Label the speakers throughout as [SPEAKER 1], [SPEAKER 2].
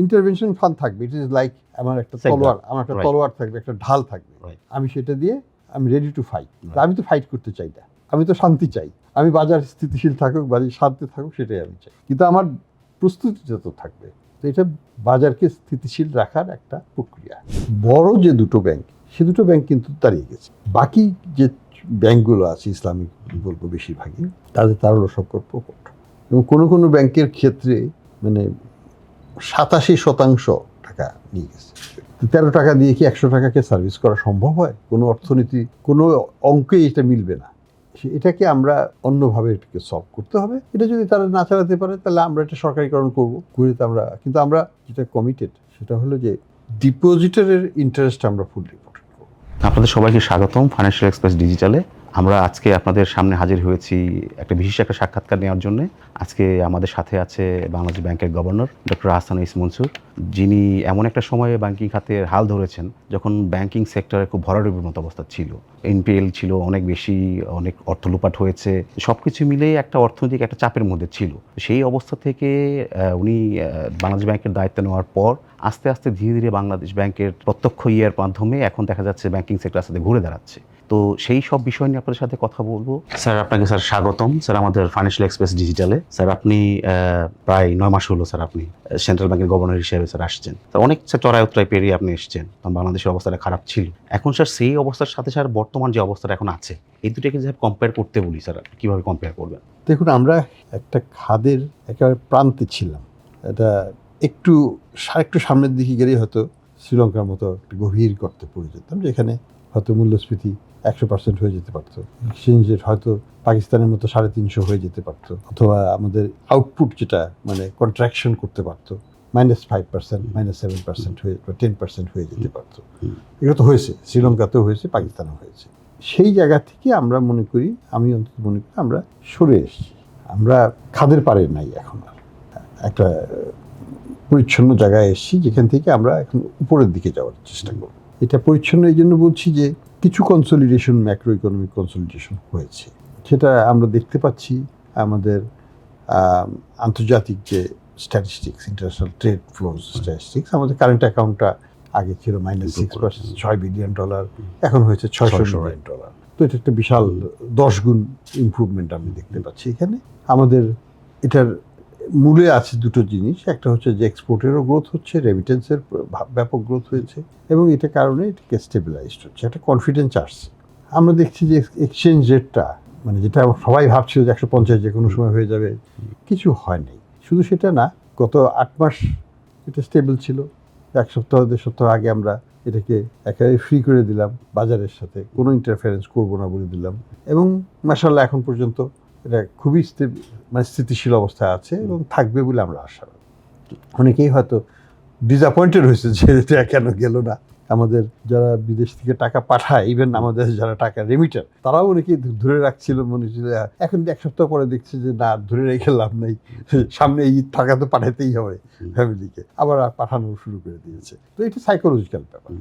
[SPEAKER 1] Intervention fund থাকবে, it is like আমার একটা তলোয়ার থাকবে, একটা ঢাল থাকবে, আমি সেটা দিয়ে আমি রেডি টু ফাইট। আমি তো ফাইট করতে চাই না, আমি তো শান্তি চাই, আমি বাজার স্থিতিশীল থাকুক, বাজার শান্তি থাকুক, সেটাই আমি চাই। কিন্তু আমার প্রস্তুতিটা তো থাকবে, তো এটা বাজারকে স্থিতিশীল রাখার একটা প্রক্রিয়া। বড় যে দুটো ব্যাংক, সে দুটো ব্যাংক কিন্তু দাঁড়িয়ে গেছে। বাকি যে ব্যাংকগুলো আছে ইসলামিক বলবো বেশিরভাগই, তারও সংকট প্রকট, এবং কোনো কোনো ব্যাংকের ক্ষেত্রে মানে 87% টাকা নিয়ে গেছে। 13 টাকা দিয়ে কি 100 টাকাকে সার্ভিস করা সম্ভব হয়? কোনো অর্থনীতি, কোনো অঙ্কে এটা মিলবে না। এটাকে আমরা অন্যভাবে এটাকে সলভ করতে হবে। এটা যদি তারা না চালাতে পারে, তাহলে আমরা এটা সরকারিকরণ করবো, করে তো আমরা, কিন্তু আমরা যেটা কমিটেড সেটা হলো যে ডিপোজিটারের ইন্টারেস্ট আমরা ফুল রিপোর্ট করবো।
[SPEAKER 2] আপনাদের সবাইকে স্বাগতম ফাইন্যান্সিয়াল এক্সপ্রেস ডিজিটালে। আমরা আজকে আপনাদের সামনে হাজির হয়েছি একটা বিশেষ একটা সাক্ষাৎকার নেওয়ার জন্য। আজকে আমাদের সাথে আছে বাংলাদেশ ব্যাংকের গভর্নর ডক্টর আহসান ইস মনসুর, যিনি এমন একটা সময়ে ব্যাংকিং খাতের হাল ধরেছেন যখন ব্যাংকিং সেক্টরে খুব ভরাডুবির মতো অবস্থা ছিল, এনপিএল ছিল অনেক বেশি, অনেক অর্থ লুপাট হয়েছে, সব কিছু মিলে একটা অর্থনৈতিক একটা চাপের মধ্যে ছিল। সেই অবস্থা থেকে উনি বাংলাদেশ ব্যাংকের দায়িত্ব নেওয়ার পর আস্তে আস্তে ধীরে ধীরে বাংলাদেশ ব্যাংকের প্রত্যক্ষ ইয়ের মাধ্যমে এখন দেখা যাচ্ছে ব্যাংকিং সেক্টর সাথে ঘুরে দাঁড়াচ্ছে। তো সেই সব বিষয় নিয়ে আপনাদের সাথে কথা বলবো। স্যার আপনাকে স্যার স্বাগতম স্যার আমাদের ফাইন্যান্সিয়াল এক্সপ্রেস ডিজিটালে। স্যার আপনি প্রায় 9 মাস হলো স্যার আপনি সেন্ট্রাল ব্যাংকের গভর্নর হিসেবে স্যার আসছেন। অনেক চড়াই উতরাই পেরিয়ে আপনি এসছেন, কারণ বাংলাদেশের অবস্থাটা খারাপ ছিল। এখন স্যার সেই অবস্থার সাথে স্যার বর্তমান যে অবস্থাটা এখন আছে, এই দুটোকে যদি কম্পেয়ার করতে বলি স্যার, কীভাবে কম্পেয়ার করবেন?
[SPEAKER 1] দেখুন, আমরা একটা খাদের একেবারে প্রান্তে ছিলাম। এটা একটু সামনের দিকে গেলেই হয়তো শ্রীলঙ্কার মতো একটা গভীর গর্তে পড়ে যেতাম, যেখানে হয়তো মূল্যস্ফীতি 100% হয়ে যেতে পারতো, এক্সচেঞ্জ রেট হয়তো পাকিস্তানের মতো 350 হয়ে যেতে পারতো, অথবা আমাদের আউটপুট যেটা মানে কন্ট্রাকশন করতে পারতো -5%, -7% হয়ে, 10% হয়ে যেতে পারতো। এগুলো তো হয়েছে, শ্রীলঙ্কাতেও হয়েছে, পাকিস্তানেও হয়েছে। সেই জায়গা থেকে আমরা মনে করি, আমি অন্তত মনে করি আমরা সরে এসেছি, আমরা খাদের পাড়ে নাই, এখন আর একটা পরিচ্ছন্ন জায়গায় এসেছি, যেখান থেকে আমরা এখন উপরের দিকে যাওয়ার চেষ্টা করব। এটা পরিচ্ছন্ন এই জন্য বলছি যে কিছু কনসলিডেশন, ম্যাক্রো ইকোনমিক কনসলিডেশন হয়েছে, সেটা আমরা দেখতে পাচ্ছি। আমাদের আন্তর্জাতিক যে statistics, international trade flows statistics, আমাদের কারেন্ট অ্যাকাউন্টটা আগে ছিল -6%, $6 বিলিয়ন, এখন হয়েছে $600 মিলিয়ন। তো এটা একটা বিশাল 10 গুণ ইমপ্রুভমেন্ট আমি দেখতে পাচ্ছি এখানে। আমাদের এটার মূলে আছে দুটো জিনিস, একটা হচ্ছে যে এক্সপোর্টেরও গ্রোথ হচ্ছে, রেমিটেন্সের ব্যাপক গ্রোথ হয়েছে, এবং এটার কারণে এটাকে স্টেবিলাইজড হচ্ছে, একটা কনফিডেন্স আসছে। আমরা দেখছি যে এক্সচেঞ্জ রেটটা, মানে যেটা সবাই ভাবছিল যে 150 যে কোনো সময় হয়ে যাবে, কিছু হয় নাই। শুধু সেটা না, গত 8 মাস এটা স্টেবল ছিল। 1 সপ্তাহ 1.5 সপ্তাহ আগে আমরা এটাকে একেবারে ফ্রি করে দিলাম, বাজারের সাথে কোনো ইন্টারফারেন্স করবো না বলে দিলাম, এবং মাশাআল্লাহ এখন পর্যন্ত এটা খুবই স্থিতিশীল অবস্থায় আছে এবং থাকবে বলে আমরা আশাবাদী। অনেকেই হয়তো ডিসঅ্যাপয়েন্টেড হয়েছে যে এটা কেন গেল না। আমাদের যারা বিদেশ থেকে টাকা পাঠায়, ইভেন আমাদের যারা টাকা রেমিটার, তারাও অনেকেই ধরে রাখছিল, মনে হচ্ছিল। এখন 1 সপ্তাহ পরে দেখছে যে না, ধরে রেখে লাভ নেই, সামনে এই টাকা তো পাঠাতেই হবে ফ্যামিলিকে, আবার পাঠানো শুরু করে দিয়েছে। তো এটা সাইকোলজিক্যাল ব্যাপার,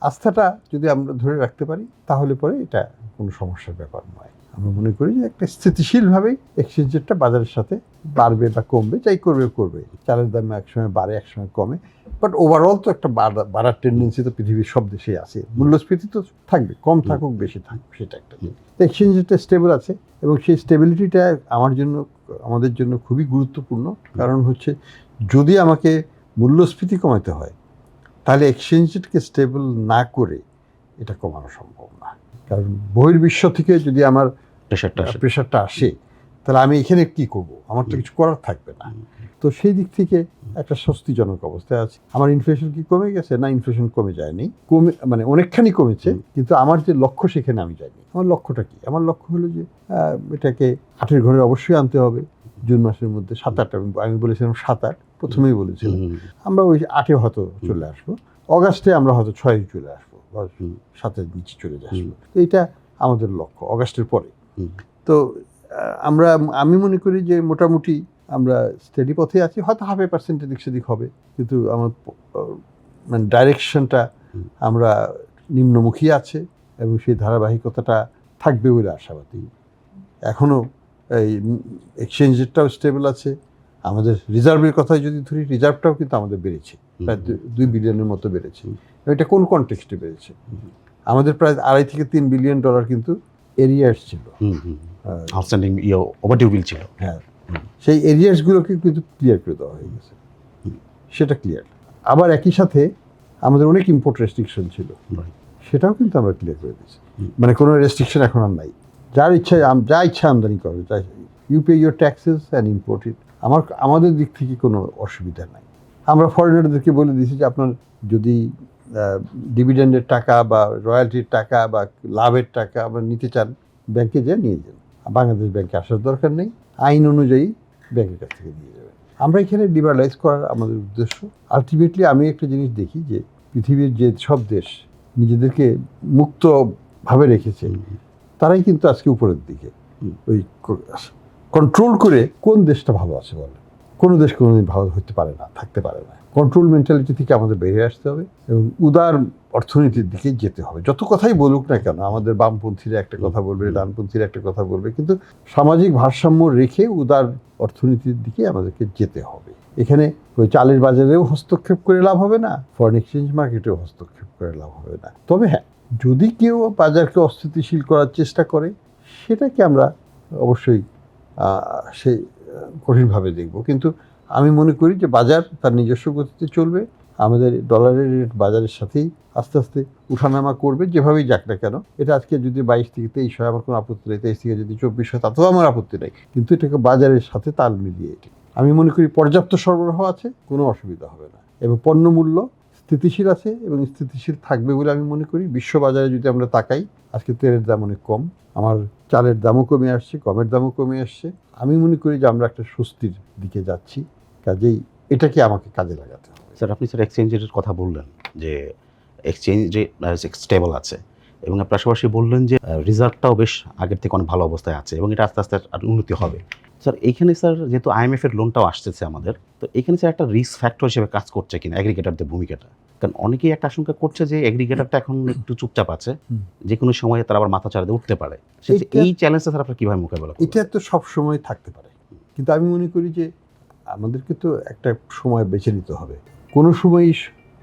[SPEAKER 1] আস্থাটা যদি আমরা ধরে রাখতে পারি, তাহলে পরে এটা কোনো সমস্যার ব্যাপার নয়। আমরা মনে করি যে একটা স্থিতিশীলভাবেই এক্সচেঞ্জ রেটটা বাজারের সাথে বাড়বে বা কমবে, যাই করবে। চালের দাম একসময় বাড়ে, একসময় কমে, বাট ওভারঅল তো একটা বাড়ার টেন্ডেন্সি তো পৃথিবীর সব দেশেই আছে। মূল্যস্ফীতি তো থাকবে, কম থাকুক বেশি থাকুক, সেটা একটা জিনিস। তো এক্সচেঞ্জ রেটটা স্টেবল আছে, এবং সেই স্টেবিলিটিটা আমাদের জন্য খুবই গুরুত্বপূর্ণ। কারণ হচ্ছে, যদি আমাকে মূল্যস্ফীতি কমাতে হয়, তাহলে এক্সচেঞ্জ রেটকে স্টেবল না করে এটা কমানো সম্ভব না। কারণ বহির্বিশ্ব থেকে যদি আমার প্রেশারটা আসে, তাহলে আমি এখানে কি করব? আমার তো কিছু করার থাকবে না। তো সেই দিক থেকে একটা স্বস্তিজনক অবস্থায় আছে। আমার ইনফ্লেশন কি কমে গেছে? না, ইনফ্লেশন কমে যায়নি, মানে অনেকখানি কমেছে, কিন্তু আমার যে লক্ষ্য সেখানে আমি যাইনি। আমার লক্ষ্যটা কি? আমার লক্ষ্য হলো যে এটাকে 8-এর ঘরে অবশ্যই আনতে হবে জুন মাসের মধ্যে। 7-8, আমি বলেছিলাম 7-8, প্রথমেই বলেছিলাম। আমরা ওই 8-এ হয়তো চলে আসবো, অগাস্টে আমরা হয়তো 6-এ চলে আসবো, 7-এর নিচে চলে আসবো। তো এটা আমাদের লক্ষ্য, অগাস্টের পরে। তো আমি মনে করি যে মোটামুটি আমরা স্টেডি পথে আছি, হয়তো 0.5% এদিক সেদিক হবে, কিন্তু আমার মানে ডাইরেকশনটা আমরা নিম্নমুখী আছে, এবং সেই ধারাবাহিকতাটা থাকবে বলে আশাবাদী। এখনও এই এক্সচেঞ্জ রেটটাও স্টেবল আছে, আমাদের রিজার্ভের কথায় যদি ধরি, রিজার্ভটাও কিন্তু আমাদের বেড়েছে, প্রায় 2 বিলিয়নের মতো বেড়েছে। এটা কোন কনটেক্সটে বেড়েছে? আমাদের প্রায় $2.5 থেকে $3 বিলিয়ন কিন্তু এরিয়ার্স ছিল,
[SPEAKER 2] আউটস্ট্যান্ডিং ওভারডিউ বিল ছিল।
[SPEAKER 1] হ্যাঁ, সেই এরিয়ার্সগুলোকে কিন্তু ক্লিয়ার করে দেওয়া হয়ে গেছে, সেটা ক্লিয়ার। আবার একই সাথে আমাদের অনেক ইম্পোর্ট রেস্ট্রিকশন ছিল, সেটাও কিন্তু আমরা ক্লিয়ার করে দিয়েছি। মানে কোনো রেস্ট্রিকশন এখন আর নাই, যার ইচ্ছা যা ইচ্ছা আমদানি করবে, যা you pay your taxes and import it. আমাদের দিক থেকে কোনো অসুবিধা নাই। আমরা ফরেনারদেরকে বলে দিয়েছি যে আপনার যদি ডিভিডেন্ডের টাকা বা রয়্যালটির টাকা বা লাভের টাকা আবার নিতে চান, ব্যাংকে যেয়ে নিয়ে যান, বাংলাদেশ ব্যাংকে আসার দরকার নেই, আইন অনুযায়ী ব্যাংকের কাছ থেকে নিয়ে যাবেন। আমরা এখানে লিবারালাইজ করার আমাদের উদ্দেশ্য। আলটিমেটলি আমি একটা জিনিস দেখি যে পৃথিবীর যে সব দেশ নিজেদেরকে মুক্তভাবে রেখেছে, তারাই কিন্তু আজকে উপরের দিকে। ওই কন্ট্রোল করে কোন দেশটা ভালো আছে বলে? কোনো দেশ কোনোদিন ভালো হতে পারে না, থাকতে পারে না। কন্ট্রোল মেন্টালিটি থেকে আমাদের বেরিয়ে আসতে হবে এবং উদার অর্থনীতির দিকে যেতে হবে। যত কথাই বলুক না কেন, আমাদের বামপন্থীরা একটা কথা বলবে, ডানপন্থীরা একটা কথা বলবে, কিন্তু সামাজিক ভারসাম্য রেখে উদার অর্থনীতির দিকে আমাদেরকে যেতে হবে। এখানে ওই চালের বাজারেও হস্তক্ষেপ করে লাভ হবে না, ফরেন এক্সচেঞ্জ মার্কেটেও হস্তক্ষেপ করে লাভ হবে না। তবে হ্যাঁ, যদি কেউ বাজারকে অস্থিতিশীল করার চেষ্টা করে, সেটাকে আমরা অবশ্যই সেই কঠিনভাবে দেখব। কিন্তু আমি মনে করি যে বাজার তার নিজস্ব গতিতে চলবে, আমাদের ডলারের রেট বাজারের সাথেই আস্তে আস্তে উঠানামা করবে, যেভাবেই যাক না কেন। এটা আজকে যদি 22 থেকে 23 হয়, আমার কোনো আপত্তি নেই, 23 থেকে যদি 24 হয় তাতেও আমার আপত্তি নেই, কিন্তু এটাকে বাজারের সাথে তাল মিলিয়ে এটি আমি মনে করি পর্যাপ্ত সরবরাহ আছে, কোনো অসুবিধা হবে না, এবং পণ্যমূল্য স্থিতিশীল আছে এবং স্থিতিশীল থাকবে বলে আমি মনে করি। বিশ্ববাজারে যদি আমরা তাকাই, আজকে তেলের দাম অনেক কম, আমার চালের দামও কমে আসছে, গমের দামও কমে আসছে। আমি মনে করি যে আমরা একটা স্বস্তির দিকে যাচ্ছি, কাজেই এটাকে আমাকে কাজে লাগাতে হবে।
[SPEAKER 2] স্যার, আপনি স্যার এক্সচেঞ্জ রেটের কথা বললেন যে এক্সচেঞ্জ রেট স্টেবল আছে, এবং পাশাপাশি বললেন যে রিজার্ভটাও বেশ আগের থেকে অনেক ভালো অবস্থায় আছে এবং এটা আস্তে আস্তে আর উন্নতি হবে। স্যার এইখানে স্যার যেহেতু IMF এর লোনটাও আসতেছে আমাদের, তো এখানে স্যার একটা রিস্ক ফ্যাক্টর হিসেবে কাজ করছে কিনা অ্যাগ্রিগেটরদের ভূমিকাটা? কারণ অনেকেই একটা আশঙ্কা করছে যে অ্যাগ্রিগেটরটা এখন একটু চুপচাপ আছে, যে কোনো সময় তারা আবার মাথা চাড়া দিয়ে উঠতে পারে। এই চ্যালেঞ্জটা স্যার আপনারা কীভাবে মোকাবেলা করবেন?
[SPEAKER 1] এটা তো সব সময় থাকতে পারে, কিন্তু আমি মনে করি যে আমাদেরকে তো একটা সময় বেছে নিতে হবে, কোনো সময়ই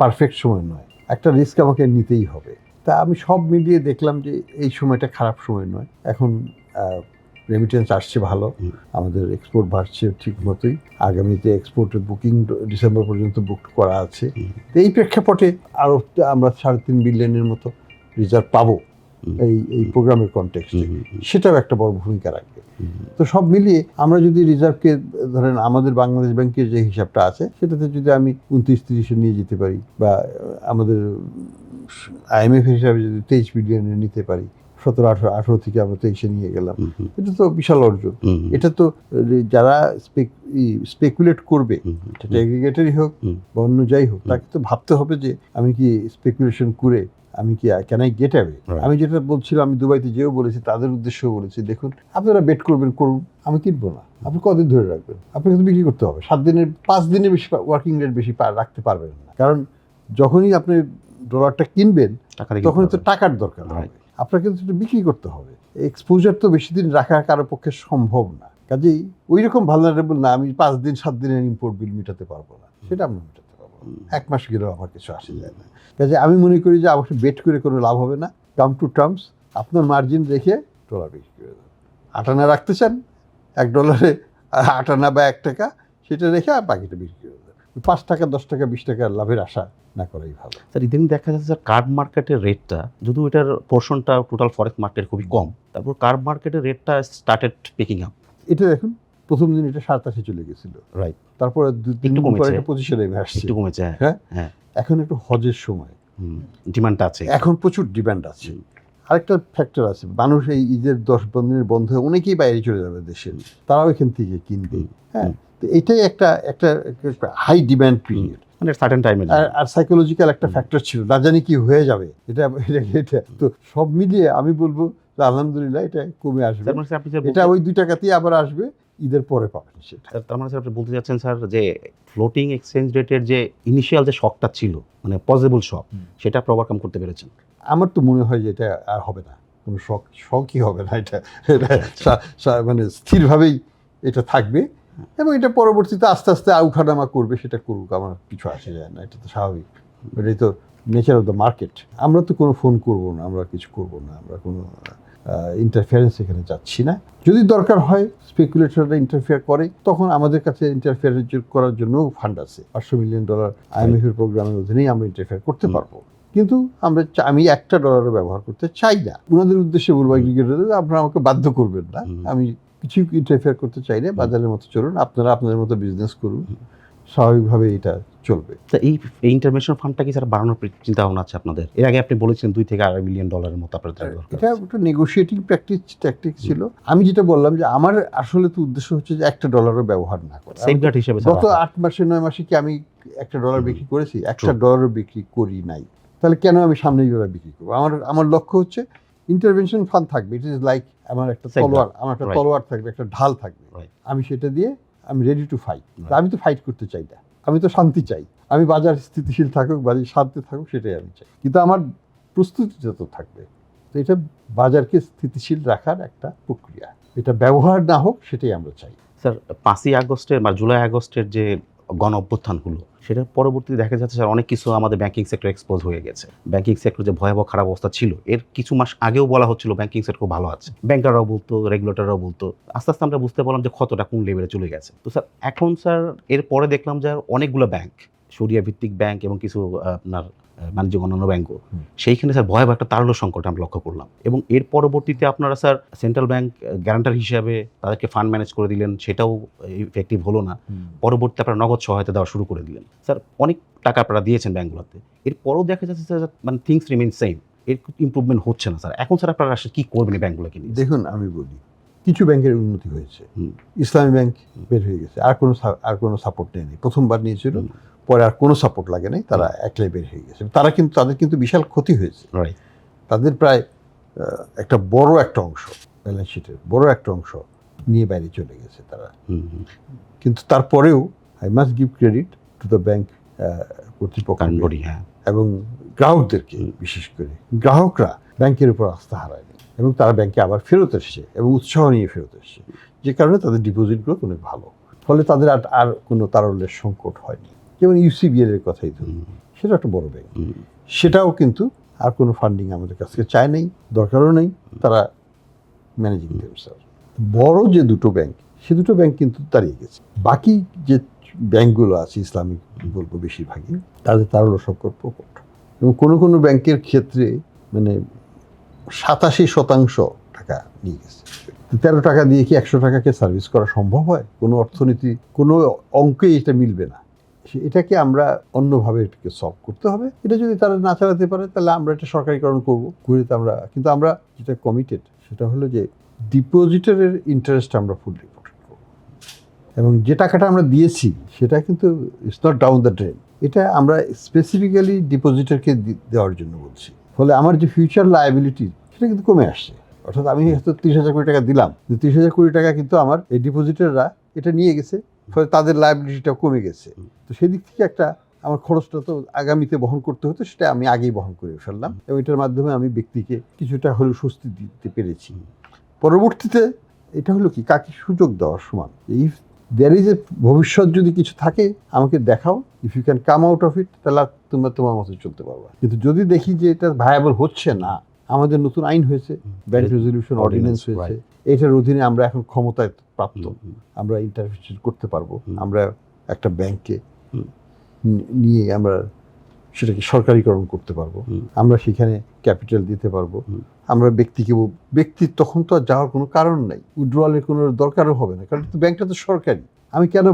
[SPEAKER 1] পারফেক্ট সময় নয়, একটা রিস্ক আমাকে নিতেই হবে। তা আমি সব মিলিয়ে দেখলাম যে এই সময়টা খারাপ সময় নয়। এখন রেমিটেন্স আসছে ভালো, আমাদের এক্সপোর্ট বাড়ছে ঠিক মতোই, আগামীতে এক্সপোর্টের বুকিং ডিসেম্বর পর্যন্ত বুক করা আছে। তো এই প্রেক্ষাপটে আরও আমরা 3.5 বিলিয়নের মতো রিজার্ভ পাবো এই প্রোগ্রামের কনটেক্সটে, সেটাও একটা বড় ভূমিকা রাখবে। তো সব মিলিয়ে আমরা যদি রিজার্ভকে ধরেন আমাদের বাংলাদেশ ব্যাংকের যে হিসাবটা আছে, সেটাতে যদি আমি 29-30 নিয়ে যেতে পারি, বা আমাদের IMF হিসাবে যদি 23 বিলিয়নে নিতে পারি, 17-18 থেকে আমরা 23 নিয়ে গেলাম, এটা তো বিশাল অর্জন। এটা তো যারা স্পেকুলেট করবে, সেটা এগ্রিগেটরই হোক বা অন্য যাই হোক, তাকে তো ভাবতে হবে যে আমি কি স্পেকুলেশন করে আমি কি ক্যান আই গেট অ্যাওয়ে। আমি যেটা বলছিলাম, আমি দুবাইতে যেও বলেছি, তাদের উদ্দেশ্যেও বলেছি, দেখুন আপনারা বেট করবেন করুন, আমি কিনবো না। আপনি কদিন ধরে রাখবেন? আপনাকে তো বিক্রি করতে হবে 5 দিনের বেশি ওয়ার্কিং ডেট বেশি রাখতে পারবেন না, কারণ যখনই আপনি ডলারটা কিনবেন তখনই তো টাকার দরকার হবে, আপনাকে তো বিক্রি করতে হবে। এক্সপোজার তো বেশি দিন রাখা কারো পক্ষে সম্ভব না, কাজেই ওই রকম ভালনারেবল না আমি 5 দিন 7 দিনের ইম্পোর্ট বিল মেটাতে পারবো না, সেটা আমরা মেটাতে পারবো না। 1 মাস গেলেও আমার কিছু আসে যায় না। কাজে আমি মনে করি যে অবশ্যই বেট করে কোনো লাভ হবে না। কাম টু টার্মস, আপনার মার্জিন রেখে ডলার বিক্রি করে দেবেন। 8 আনা রাখতে চান, $1 8 আনা বা 1 টাকা, সেটা রেখে আর বাকিটা বিক্রি করে দেবেন। 5 টাকা 10 টাকা 20 টাকার লাভের আশা না করাই ভালো।
[SPEAKER 2] স্যার, ইদানিং দেখা যাচ্ছে স্যার কার্ড মার্কেটের রেটটা, যদিও এটার পোর্শনটা টোটাল ফরেক্স মার্কেট খুবই কম, তারপর কার্ড মার্কেটের রেটটা স্টার্টেড পিকিং আপ।
[SPEAKER 1] এটা দেখুন, প্রথম দিন এটা 27 চলে গেছিল,
[SPEAKER 2] রাইট,
[SPEAKER 1] তারপরে 2-3 দিন পরে এটা 25 নেমে আসছে,
[SPEAKER 2] একটু কমেছে।
[SPEAKER 1] হ্যাঁ
[SPEAKER 2] হ্যাঁ,
[SPEAKER 1] এখন একটু হজের সময়,
[SPEAKER 2] ডিমান্ডটা আছে,
[SPEAKER 1] এখন প্রচুর ডিমান্ড আছে। আরেকটা ফ্যাক্টর আছে, মানুষ এই ঈদের 10 দিনের বন্ধ হয়ে অনেকেই বাইরে চলে যাবে দেশে, তারাও এখান থেকে কিনবে। হ্যাঁ, তো এটাই একটা হাই ডিমান্ড পিরিয়ড,
[SPEAKER 2] মানে সার্টেন টাইমে।
[SPEAKER 1] আর সাইকোলজিক্যাল একটা ফ্যাক্টর ছিল, না জানি কি হয়ে যাবে। এটা তো সব মিলিয়ে আমি বলবো যে আলহামদুলিল্লাহ এটা কমে আসবে, এটা ওই 2 টাকাতেই আবার আসবে, ঈদের পরে পাবেন সেটা।
[SPEAKER 2] তার মানে স্যার আপনি বলতে চাচ্ছেন স্যার যে ফ্লোটিং এক্সচেঞ্জ রেটের যে ইনিশিয়াল যে শকটা ছিল, মানে পসিবল শক, সেটা আপনি ওভারকাম করতে পেরেছেন?
[SPEAKER 1] আমার তো মনে হয় যে এটা আর হবে না, কোনো শকই হবে না, এটা মানে স্থিরভাবেই এটা থাকবে এবং এটা পরবর্তীতে আস্তে আস্তে আউখানামা করবে, সেটা করুক, আমার কিছু আসে যায় না, এটা তো স্বাভাবিক, এটাই তো নেচার অফ দ্য মার্কেট। আমরা তো কোনো ফোন করবো না, আমরা কিছু করবো না, আমরা কোনো ইন্টারফিয়ারেন্স এখানে যাচ্ছি না। যদি দরকার হয় স্পেকুলেটররা ইন্টারফেয়ার করে, তখন আমাদের কাছে ইন্টারফেয়ার করার জন্য ফান্ড আছে, $500 মিলিয়ন IMF এর প্রোগ্রামের অধীনেই আমরা ইন্টারফেয়ার করতে পারবো। কিন্তু আমি $1 ব্যবহার করতে চাই না। ওনাদের উদ্দেশ্যে বলবো এগ্রিগেটরদের, আপনারা আমাকে বাধ্য করবেন না, আমি কিছু ইন্টারফেয়ার করতে চাই না, বাজারের মতো চলুন, আপনারা আপনাদের মতো বিজনেস করুন, স্বাভাবিকভাবে এটা চলবে।
[SPEAKER 2] তা এই ইন্টারভেনশন ফান্ডটা কি স্যার বাড়ানোর চিন্তা ভাবনা আছে আপনাদের? এর আগে আপনি বলেছিলেন $2 থেকে $2.5 মিলিয়ন মতো আপনাদের দরকার।
[SPEAKER 1] এটা একটা নেগোশিয়েটিং ট্যাকটিক ছিল। আমি যেটা বললাম যে আমার আসলে তো উদ্দেশ্য হচ্ছে যে $1 ব্যবহার না করা।
[SPEAKER 2] সেফগার্ড হিসেবে
[SPEAKER 1] গত 8 মাসে 9 মাসে কি আমি $1 বিক্রি করেছি? $1 বিক্রি করি নাই। তাহলে কেন আমি সামনে এইভাবে বিক্রি করবো? আমার লক্ষ্য হচ্ছে ইন্টারভেনশন ফান্ড থাকবে, ইট ইজ লাইক আমার একটা তলোয়ার থাকবে, একটা ঢাল থাকবে, আমি সেটা দিয়ে আমি রেডি টু ফাইট। আমি তো ফাইট করতে চাই না, আমি তো শান্তি চাই, আমি বাজার স্থিতিশীল থাকুক, বাজার শান্তি থাকুক, সেটাই আমি চাই। কিন্তু আমার প্রস্তুতিটা তো থাকবে। তো এটা বাজারকে স্থিতিশীল রাখার একটা প্রক্রিয়া, এটা ব্যবহার না হোক, সেটাই আমরা চাই।
[SPEAKER 2] স্যার 5ই আগস্টের বা জুলাই আগস্টের যে গণ অভ্যুত্থান হলো, সেটার পরবর্তীতে দেখা যাচ্ছে স্যার অনেক কিছু আমাদের ব্যাংকিং সেক্টর এক্সপোজ হয়ে গেছে। ব্যাংকিং সেক্টর যে ভয়াবহ খারাপ অবস্থা ছিল, এর কিছু মাস আগেও বলা হচ্ছিল ব্যাংকিং সেক্টর ভালো আছে, ব্যাংকাররাও বলতো, রেগুলেটররাও বলতো। আস্তে আস্তে আমরা বুঝতে পারলাম যে ক্ষতটা কোন লেভেলে চলে গেছে। তো স্যার এখন স্যার এর পরে দেখলাম যে অনেকগুলো ব্যাংক, শরিয়া ভিত্তিক ব্যাংক এবং কিছু আপনার বাণিজ্যিক অন্যান্য ব্যাংকও, সেইখানে স্যার ভয়াবহ একটা তারল্য সংকট আমরা লক্ষ্য করলাম। এবং এর পরবর্তীতে আপনারা স্যার সেন্ট্রাল ব্যাংক গ্যারান্টার হিসাবে তাদেরকে ফান্ড ম্যানেজ করে দিলেন, সেটাও ইফেক্টিভ হলো না। পরবর্তীতে আপনারা নগদ সহায়তা দেওয়া শুরু করে দিলেন। স্যার অনেক টাকা আপনারা দিয়েছেন ব্যাংকগুলোতে, এরপরও দেখা যাচ্ছে স্যার মানে থিংস রিমেইন সেম, এর ইম্প্রুভমেন্ট হচ্ছে না। স্যার এখন স্যার আপনারা আসলে কী করবেন এই ব্যাংকগুলোকে নিয়ে?
[SPEAKER 1] দেখুন, আমি বলি, কিছু ব্যাংকের উন্নতি হয়েছে। ইসলামী ব্যাংক বের হয়ে গেছে, আর কোনো সাপোর্ট নেয়নি, প্রথমবার নিয়েছিল, পরে আর কোনো সাপোর্ট লাগে নাই, তারা একলাই বের হয়ে গেছে। তাদের কিন্তু বিশাল ক্ষতি হয়েছে। তাদের প্রায় একটা বড় একটা অংশ, ব্যালেন্স শিটের বড় একটা অংশ নিয়ে বাইরে চলে গেছে তারা। কিন্তু তারপরেও I must give credit to the bank কর্তৃপক্ষ এবং গ্রাহকদেরকে, বিশেষ করে গ্রাহকরা ব্যাংকের উপর আস্থা হারায়নি এবং তারা ব্যাংকে আবার ফেরত এসছে এবং উৎসাহ নিয়ে ফেরত এসছে, যে কারণে তাদের ডিপোজিটগুলো অনেক ভালো, ফলে তাদের আর কোনো তারল্যের সংকট হয়নি। যেমন UCBL এর কথাই ধরুন, সেটা একটা বড় ব্যাংক, সেটাও কিন্তু আর কোনো ফান্ডিং আমাদের কাছ থেকে চায় নেই, দরকারও নেই, তারা ম্যানেজিং দেমসেলফ। বড় যে দুটো ব্যাংক, সে দুটো ব্যাংক কিন্তু দাঁড়িয়ে গেছে। বাকি যে ব্যাংকগুলো আছে, ইসলামিক বলবো বেশিরভাগই, তাদের তারল্য সংকট প্রকট। এবং কোনো ব্যাংকের ক্ষেত্রে মানে 87% টাকা নিয়ে গেছে। 13 টাকা দিয়ে কি 100 টাকাকে সার্ভিস করা সম্ভব হয়? কোনো অর্থনীতি, কোনো অঙ্কে এটা মিলবে না। এটাকে আমরা অন্যভাবে এটাকে সলভ করতে হবে। এটা যদি তারা না চালাতে পারে, তাহলে আমরা এটা সরকারিকরণ করবো, কিন্তু আমরা যেটা কমিটেড, সেটা হলো যে ডিপোজিটরের ইন্টারেস্ট আমরা ফুল রিপোর্ট করবো, এবং যে টাকাটা আমরা দিয়েছি সেটা কিন্তু it's not down the drain, এটা আমরা স্পেসিফিক্যালি ডিপোজিটরকে দেওয়ার জন্য বলছি। ফলে আমার যে ফিউচার লায়াবিলিটি, সেটা কিন্তু কমে আসছে। অর্থাৎ আমি হয়তো 30,000 কোটি টাকা দিলাম, 30,000 কোটি টাকা কিন্তু আমার এই ডিপোজিটররা এটা নিয়ে গেছে, ফলে তাদের লায়াবিলিটিটা কমে গেছে। তো সেদিক থেকে একটা আমার খরচটা তো আগামীতে বহন করতে হতো, সেটা আমি আগেই বহন করে ফেললাম, এবং এটার মাধ্যমে আমি ব্যক্তিকে কিছুটা হলেও স্বস্তি দিতে পেরেছি। পরবর্তীতে এটা হলো কি, কাকে সুযোগ দেওয়ার সমান। এই দেয়ার ইজ এ ভবিষ্যৎ যদি কিছু থাকে আমাকে দেখাও, if you can come out of it, তাহলে তোমরা তোমার মতো চলতে পারবা। কিন্তু যদি দেখি যে এটা ভায়াবল হচ্ছে না, আমাদের নতুন আইন হয়েছে, ব্যাংক রেজলিউশন অর্ডিন্যান্স হয়েছে, এটার অধীনে আমরা এখন ক্ষমতায় প্রাপ্ত, আমরা ইন্টারভেনশন করতে পারবো। আমরা একটা ব্যাংককে নিয়ে আমরা সেটাকে সরকারিকরণ করতে পারবো, আমরা সেখানে ক্যাপিটাল দিতে পারবো, আমরা ব্যক্তির তখন তো আর যাওয়ার কোনো কারণ নাই, উইথড্রয়ালের কোনো দরকারও হবে না, কারণ ব্যাংকটা তো সরকারি। আমি কেন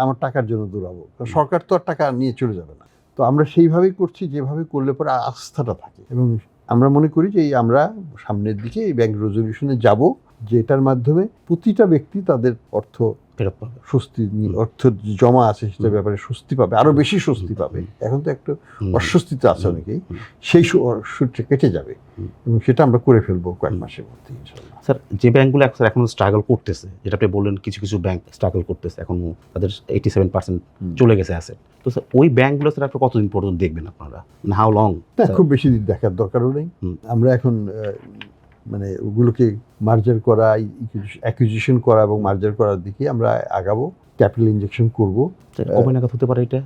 [SPEAKER 1] আমার টাকার জন্য দৌড়াবো? কারণ সরকার তো আর টাকা নিয়ে চলে যাবে না। তো আমরা সেইভাবেই করছি, যেভাবে করলে পরে আস্থাটা থাকে, এবং আমরা মনে করি যে আমরা সামনের দিকে এই ব্যাংক রেজলিউশনে যাব, যে এটার মাধ্যমে প্রতিটা ব্যক্তি তাদের অর্থ
[SPEAKER 2] ফেরত পাবে,
[SPEAKER 1] স্বস্তি, অর্থ জমা আছে সেটার ব্যাপারে স্বস্তি পাবে, আরো বেশি স্বস্তি পাবে। এখন তো একটা অস্বস্তিতে আছে অনেকেই, সেই সূত্রে কেটে যাবে, এবং সেটা আমরা করে ফেলবো কয়েক মাসের মধ্যে ইনশাআল্লাহ।
[SPEAKER 2] স্যার যে ব্যাংকগুলো এখন স্ট্রাগল করতেছে, যেটা আপনি বললেন কিছু ব্যাংক স্ট্রাগল করতেছে, এখন তাদের 87% চলে গেছে অ্যাসেট, তো স্যার ওই ব্যাংকগুলো স্যার আপনি কতদিন পর্যন্ত দেখবেন আপনারা, হাউ লং?
[SPEAKER 1] খুব বেশি দিন দেখার দরকারও নেই। আমরা এখন মানে ওগুলোকে মার্জার করা, অ্যাকুইজিশন করা এবং মার্জার করার দিকে আমরা আগাবো, ক্যাপিটাল ইনজেকশন করব।
[SPEAKER 2] কবে নাগাদ হতে পারে এটা?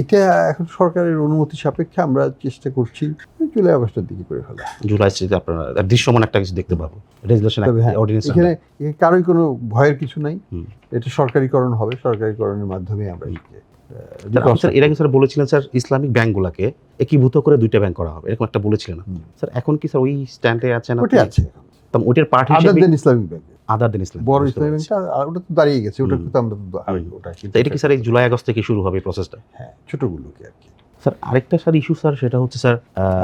[SPEAKER 1] এটা এখন সরকারের অনুমতি সাপেক্ষে আমরা চেষ্টা করছি জুলাই আগস্টের দিকে করে ফেলা।
[SPEAKER 2] জুলাই থেকে আপনারা দৃশ্যমান একটা কিছু দেখতে পাবো, রেজুলেশন অর্ডিন্যান্স।
[SPEAKER 1] এখানে কারোই কোনো ভয়ের কিছু নাই, এটা সরকারিকরণ হবে, সরকারিকরণের মাধ্যমে আমরা
[SPEAKER 2] এর আগে স্যার বলেছিলেন স্যার ইসলামিক ব্যাংকগুলোকে একীভূত করে দুইটা ব্যাংক করা হবে, এরকম একটা বলেছিলেন স্যার। এখন কি স্যার ওই স্ট্যান্ডে আছেন?
[SPEAKER 1] ওটা আছে,
[SPEAKER 2] ওইটার পার্ট
[SPEAKER 1] আদার দেন ইসলামিক ব্যাংক,
[SPEAKER 2] আদার দেন ইসলামিক
[SPEAKER 1] বড় ইসলামিক ব্যাংকটা ওটা তো দাঁড়িয়ে গেছে, ওটা তো আমরা ওটা
[SPEAKER 2] এটা কি স্যার এই জুলাই আগস্ট থেকে শুরু হবে এই প্রসেসটা?
[SPEAKER 1] হ্যাঁ, ছোটগুলোকে আর কি।
[SPEAKER 2] স্যার আরেকটা স্যার ইস্যু স্যার, সেটা হচ্ছে স্যার